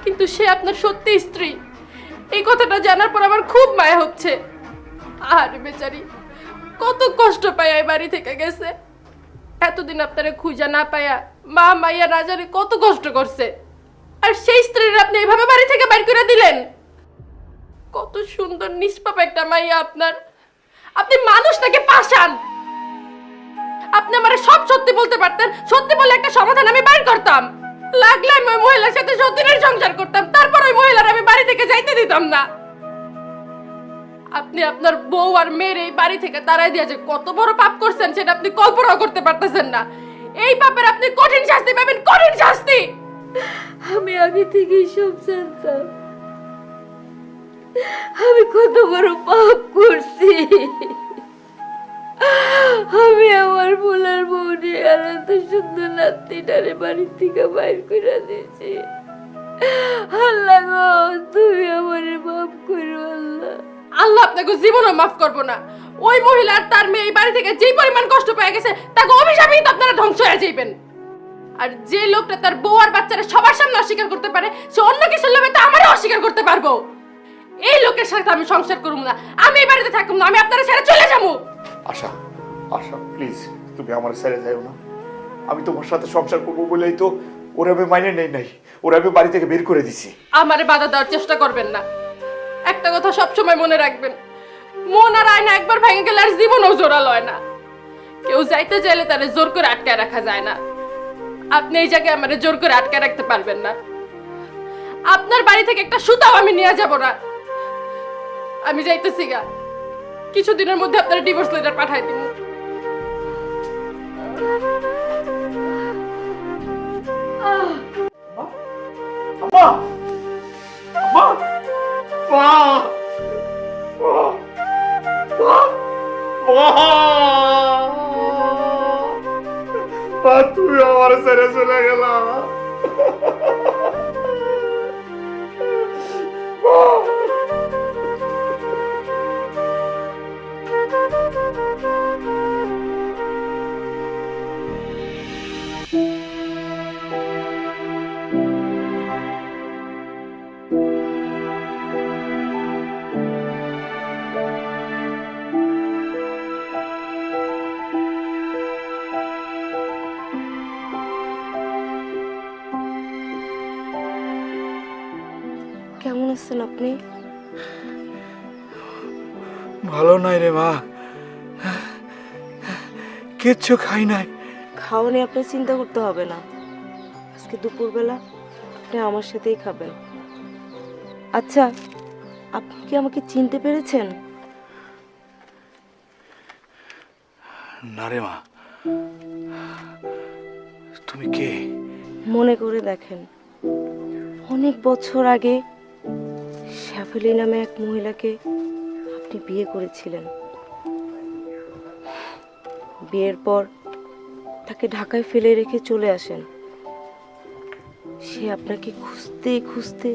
Speaker 1: কিন্তু সে আপনার সত্যি স্ত্রী এই কথাটা জানার পর আমার খুব মায়া হচ্ছে। আর বেচারি কত কষ্ট পায় এই বাড়ি থেকে গেছে। এতদিন আপনারা খুঁজা না পায়া মা মাইয়া রাজারে কত কষ্ট করছে, আর সেই স্ত্রীর আপনি এইভাবে বাড়ি থেকে বাইর করে দিলেন। কত সুন্দর নিষ্পাপ একটা মাইয়া আপনার। আপনি মানুষ নাকি পাষাণ? আপনি আমারে সব সত্যি বলতে পারতেন, সত্যি বলে একটা সমাধান আমি বাইর করতাম। লাগলে আমি ওই মহিলার সাথে সত্যিনের সংসার করতাম, তারপর ওই মহিলার আমি বাড়ি থেকে যাইতে দিতাম না। আপনি আপনার বউ আর মেয়ের এই বাড়ি থেকে তাড়াই দিয়ে যে কত বড় পাপ করছেন সেটা আপনি কল্পনাও করতে পারতেছেন না। এই পাপের আপনি কঠিন শাস্তি পাবেন, কঠিন শাস্তি।
Speaker 5: আমি আগে থেকেই সব জানতাম। আমি কত বড় পাপ করছি। আমি আমার ভোলার বউ নিয়ে আর এত সুন্দর নাতিটারে বাড়ি থেকে বাইর করে দিয়েছি। আল্লাহ গো, তুমি আমারে মাফ করো আল্লাহ।
Speaker 1: আল্লাহ আপনাকে জীবনও মাফ করবো না। ওই মহিলা আর তার মেয়ে এই বাড়ি থেকে যে পরিমাণ কষ্ট পেয়ে গেছে তাকে অভিশাপেই তো আপনারা ধ্বংস হয়ে যাইবেন। আর যে লোকটা তার বউ আর বাচ্চারা সবার সামনে অস্বীকার করতে পারে, সে অন্য কিছুর লোভে তো আমারও অস্বীকার করতে পারবো। এই লোকের সাথে আমি সংসার করব না, আমি এই বাড়িতে থাকবো না, আমি আপনারা ছেড়ে চলে যাবো।
Speaker 2: আশা, আশা প্লিজ তুমি আমার ছেড়ে যাও না। আমি তোমার সাথে সংসার করবো বলেই তো ওরা আমি মাইনে নেই নাই, ওরা আমি বাড়ি থেকে বের করে দিছি।
Speaker 1: আমারে বাধা দেওয়ার চেষ্টা করবেন না। একটা কথা সবসময় মনে রাখবেন, মন আর আয়না একবার ভেঙে গেলে আর জীবনও জোড়া লয় না। কেউ যাইতে চাইলে তারে জোর করে আটকায় রাখা যায় না। আপনি এই জায়গায় আমারে জোর করে আটকায় রাখতে পারবেন না। আপনার বাড়ি থেকে একটা সুতাও আমি নিয়ে যাব না। আমি যাইতেছি গা, কিছুদিনের মধ্যে আপনার ডিভোর্স লেটার পাঠাই দিব।
Speaker 2: আম্মা, আম্মা, মা, তুমি আমার ছেড়ে চলে গেলা।
Speaker 11: আছেন আপনি?
Speaker 2: ভালো নাই রে মা, কিচ্ছু খাই নাই।
Speaker 11: খাওয়া নিয়ে আপনি চিন্তা করতে হবে না, আজকে দুপুরবেলা আপনি আমার সাথেই খাবেন। আচ্ছা, আপনি কি আমাকে চিনতে পেরেছেন?
Speaker 2: না রে মা, তুমি কে?
Speaker 11: মনে করে দেখেন, অনেক বছর আগে শেফালি নামে এক মহিলাকে আপনি বিয়ে করেছিলেন। বিয়ের পর তাকে ঢাকায় ফেলে রেখে চলে আসেন। সে আপনাকে খুঁজতে খুঁজতে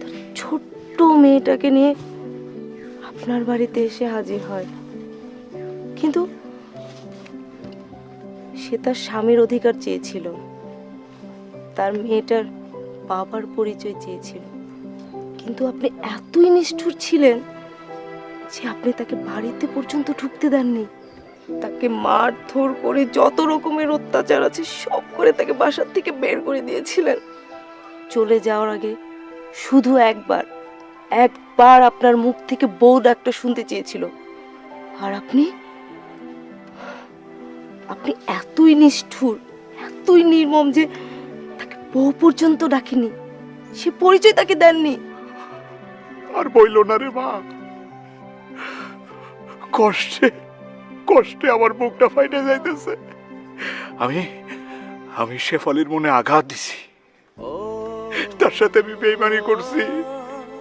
Speaker 11: তার ছোট্ট মেয়েটাকে নিয়ে আপনার বাড়িতে এসে হাজির হয়, কিন্তু সে তার স্বামীর অধিকার চেয়েছিল, তার মেয়েটার বাবার পরিচয় চেয়েছিল, কিন্তু আপনি এতই নিষ্ঠুর ছিলেন যে আপনি তাকে বাড়িতে পর্যন্ত ঢুকতে দেননি। তাকে মারধর করে যত রকমের অত্যাচার আছে সব করে তাকে বাসার থেকে বের করে দিয়েছিলেন। চলে যাওয়ার আগে শুধু একবার আপনার মুখ থেকে বউ ডাকটা শুনতে চেয়েছিল, আর আপনি এতই নিষ্ঠুর, এতই নির্মম যে তাকে বউ পর্যন্ত ডাকেনি, সে পরিচয় তাকে দেননি।
Speaker 2: আর বইল না রে মা, কষ্টে কষ্টে আমার বুকটা ফাইটে যাইতেছে। আমি শেফালির মনে আঘাত দিছি, তার সাথে আমি বেইমানি করছি,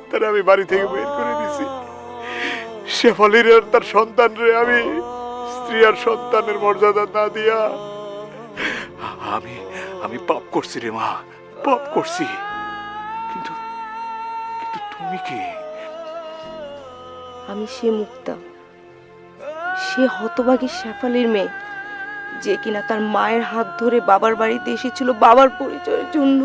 Speaker 2: তার আমি বাড়ি থেকে বের করে দিছি। শেফালির আর তার সন্তানরে আমি স্ত্রী আর সন্তানের মর্যাদা না দিয়া আমি পাপ করছি রে মা, পাপ করছি। কিন্তু কিন্তু তুমি কি?
Speaker 11: আমি সে মুক্তা, সে হতভাগী শেফালির মেয়ে, যে কিনা তার মায়ের হাত ধরে বাবার বাড়িতে এসেছিল বাবার পরিচয়ের জন্য।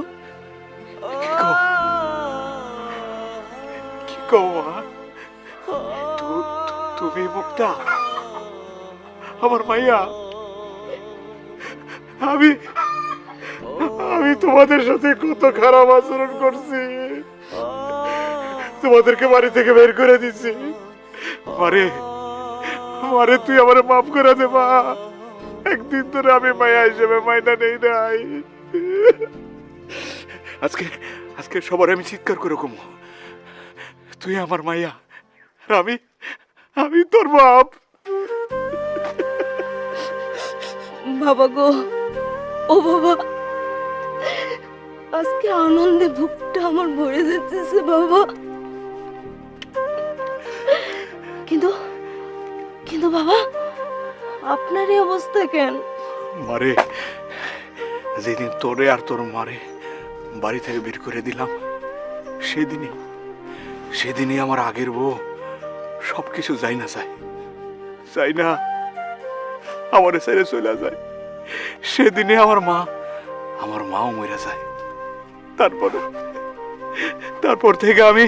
Speaker 2: কি কও মা? তুমি মুক্তা, আমার মাইয়া? আমি তোমাদের সাথে কত খারাপ আচরণ করছি, তোমাদেরকে বাড়ি থেকে বের করে দিছি। মারে মারে, তুই আমার মাফ করে দে মা, একদিন ধরে আমি মায়া হিসেবে মাইনা নেই নাই। আজকে সবার আমি চিৎকার করে কম, তুই আমার মাইয়া আর আমি তোর বাপ।
Speaker 11: বাবা গো, ও বাবা, আজকে আনন্দে বুকটা আমার ভরে যাচ্ছে বাবা। কিন্তু বাবা, আপনার এই অবস্থা কেন?
Speaker 2: মারে, যেদিন তোরে আর তোর মারে বাড়ি থেকে বের করে দিলাম, সেদিনই আমার আগের বউ সবকিছু যাই না আমার ছেড়ে চলে যায়। সেদিনে আমার মাও মরে যায়। তারপর থেকে আমি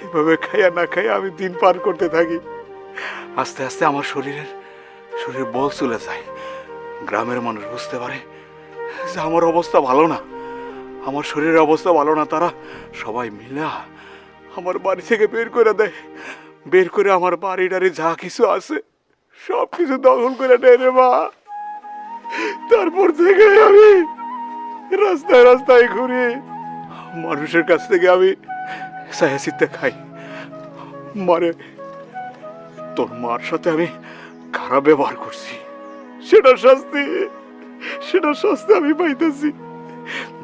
Speaker 2: এভাবে খাইয়া না খাইয়া আমি দিন পার করতে থাকি। আস্তে আস্তে আমার শরীর বল চলে যায়। গ্রামের মানুষ বুঝতে পারে যে আমার অবস্থা ভালো না, আমার শরীরের অবস্থা ভালো না। তারা সবাই মিলে আমার বাড়ি থেকে বের করে দেয়, বের করে আমার বাড়ি যা কিছু আছে সব কিছু দখল করে নেয় রে মা। তারপর থেকে আমি রাস্তায় ঘুরি, মানুষের কাছ থেকে আমি সায়াসিতে খাই। মারে, তোর মার সাথে আমি খারাপ ব্যবহার করছি, সেটা শাস্তি আমি পাইতেছি।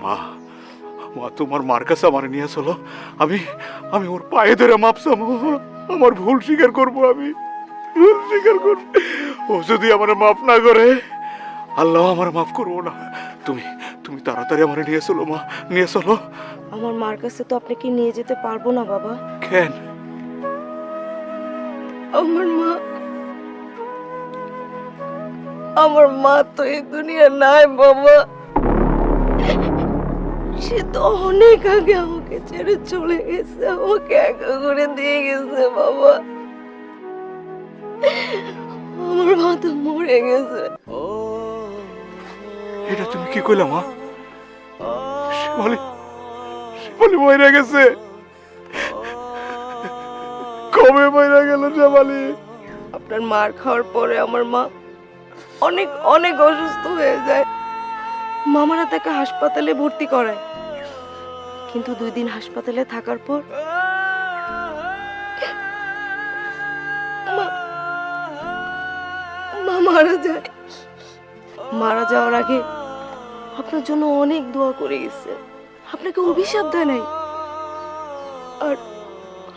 Speaker 2: মা, তোমার মার কাছে আমার নিয়ে চলো, আমি ওর পায়ে ধরে মাপ চাবো, আমার ভুল স্বীকার করবো, আমি ভুল স্বীকার করবো। ও যদি আমার মাফ না করে, আল্লাহ আমার মাফ করবো না। তুমি তাড়াতাড়ি আমার নিয়ে চলো মা, নিয়ে চলো।
Speaker 11: আমার মার কাছে তো আপনাকে নিয়ে যেতে পারবো না বাবা।
Speaker 2: কেন?
Speaker 11: আমার মা তো এই দুনিয়া নাই বাবা। সে তো অনেক আগে আমাকে ছেড়ে চলে গেছে, আমাকে একা করে দিয়ে গেছে বাবা। আমার মা তো মরে গেছে।
Speaker 2: এটা তুমি কি কইলা মা? শেফালি মরে গেছে? কবে মরে গেল জামালি?
Speaker 11: আপনার মার খাওয়ার পরে আমার মা অনেক অনেক অসুস্থ হয়ে যায়। মামারা তাকে হাসপাতালে ভর্তি করায়, কিন্তু 2 দিন হাসপাতালে থাকার পর মা মারা যায়। মারা যাওয়ার আগে আপনার জন্য অনেক দোয়া করে গেছে, আপনাকে অভিশাপ দেয় নাই। আর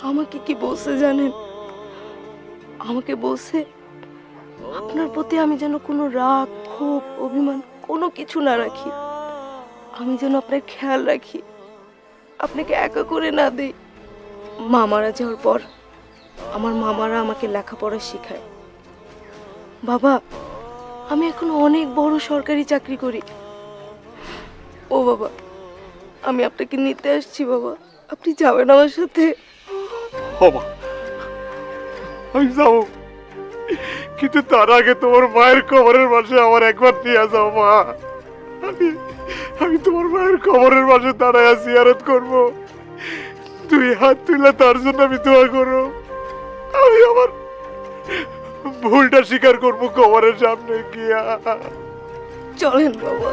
Speaker 11: আমাকে কি বলছে জানেন? আমাকে বলছে আপনার প্রতি আমি যেন কোনো রাগ, ক্ষোভ, অভিমান কোনো কিছু না রাখি, আমি যেন আপনার খেয়াল রাখি, আপনাকে একা করে না দেই। মা মারা যাওয়ার পর আমার মামারা আমাকে লেখাপড়া শেখায়। বাবা, আমি এখন অনেক বড় সরকারি চাকরি করি। ও বাবা, আমি আপনাকে নিতে আসছি বাবা, আপনি যাবেন আমার সাথে?
Speaker 2: বাবা, আমি যাবো, কিন্তু তার আগে তোমার মায়ের কবরের পাশে আমার একবার নিয়ে যাও মা। আমি তোমার মায়ের কবরের পাশে দাঁড়ায় জিয়ারত করব, 2 হাত তুলে তার জন্য আমি দোয়া করব। আমি আমার ভুলটা স্বীকার করব কবরের সামনে গিয়া।
Speaker 11: চলেন বাবা।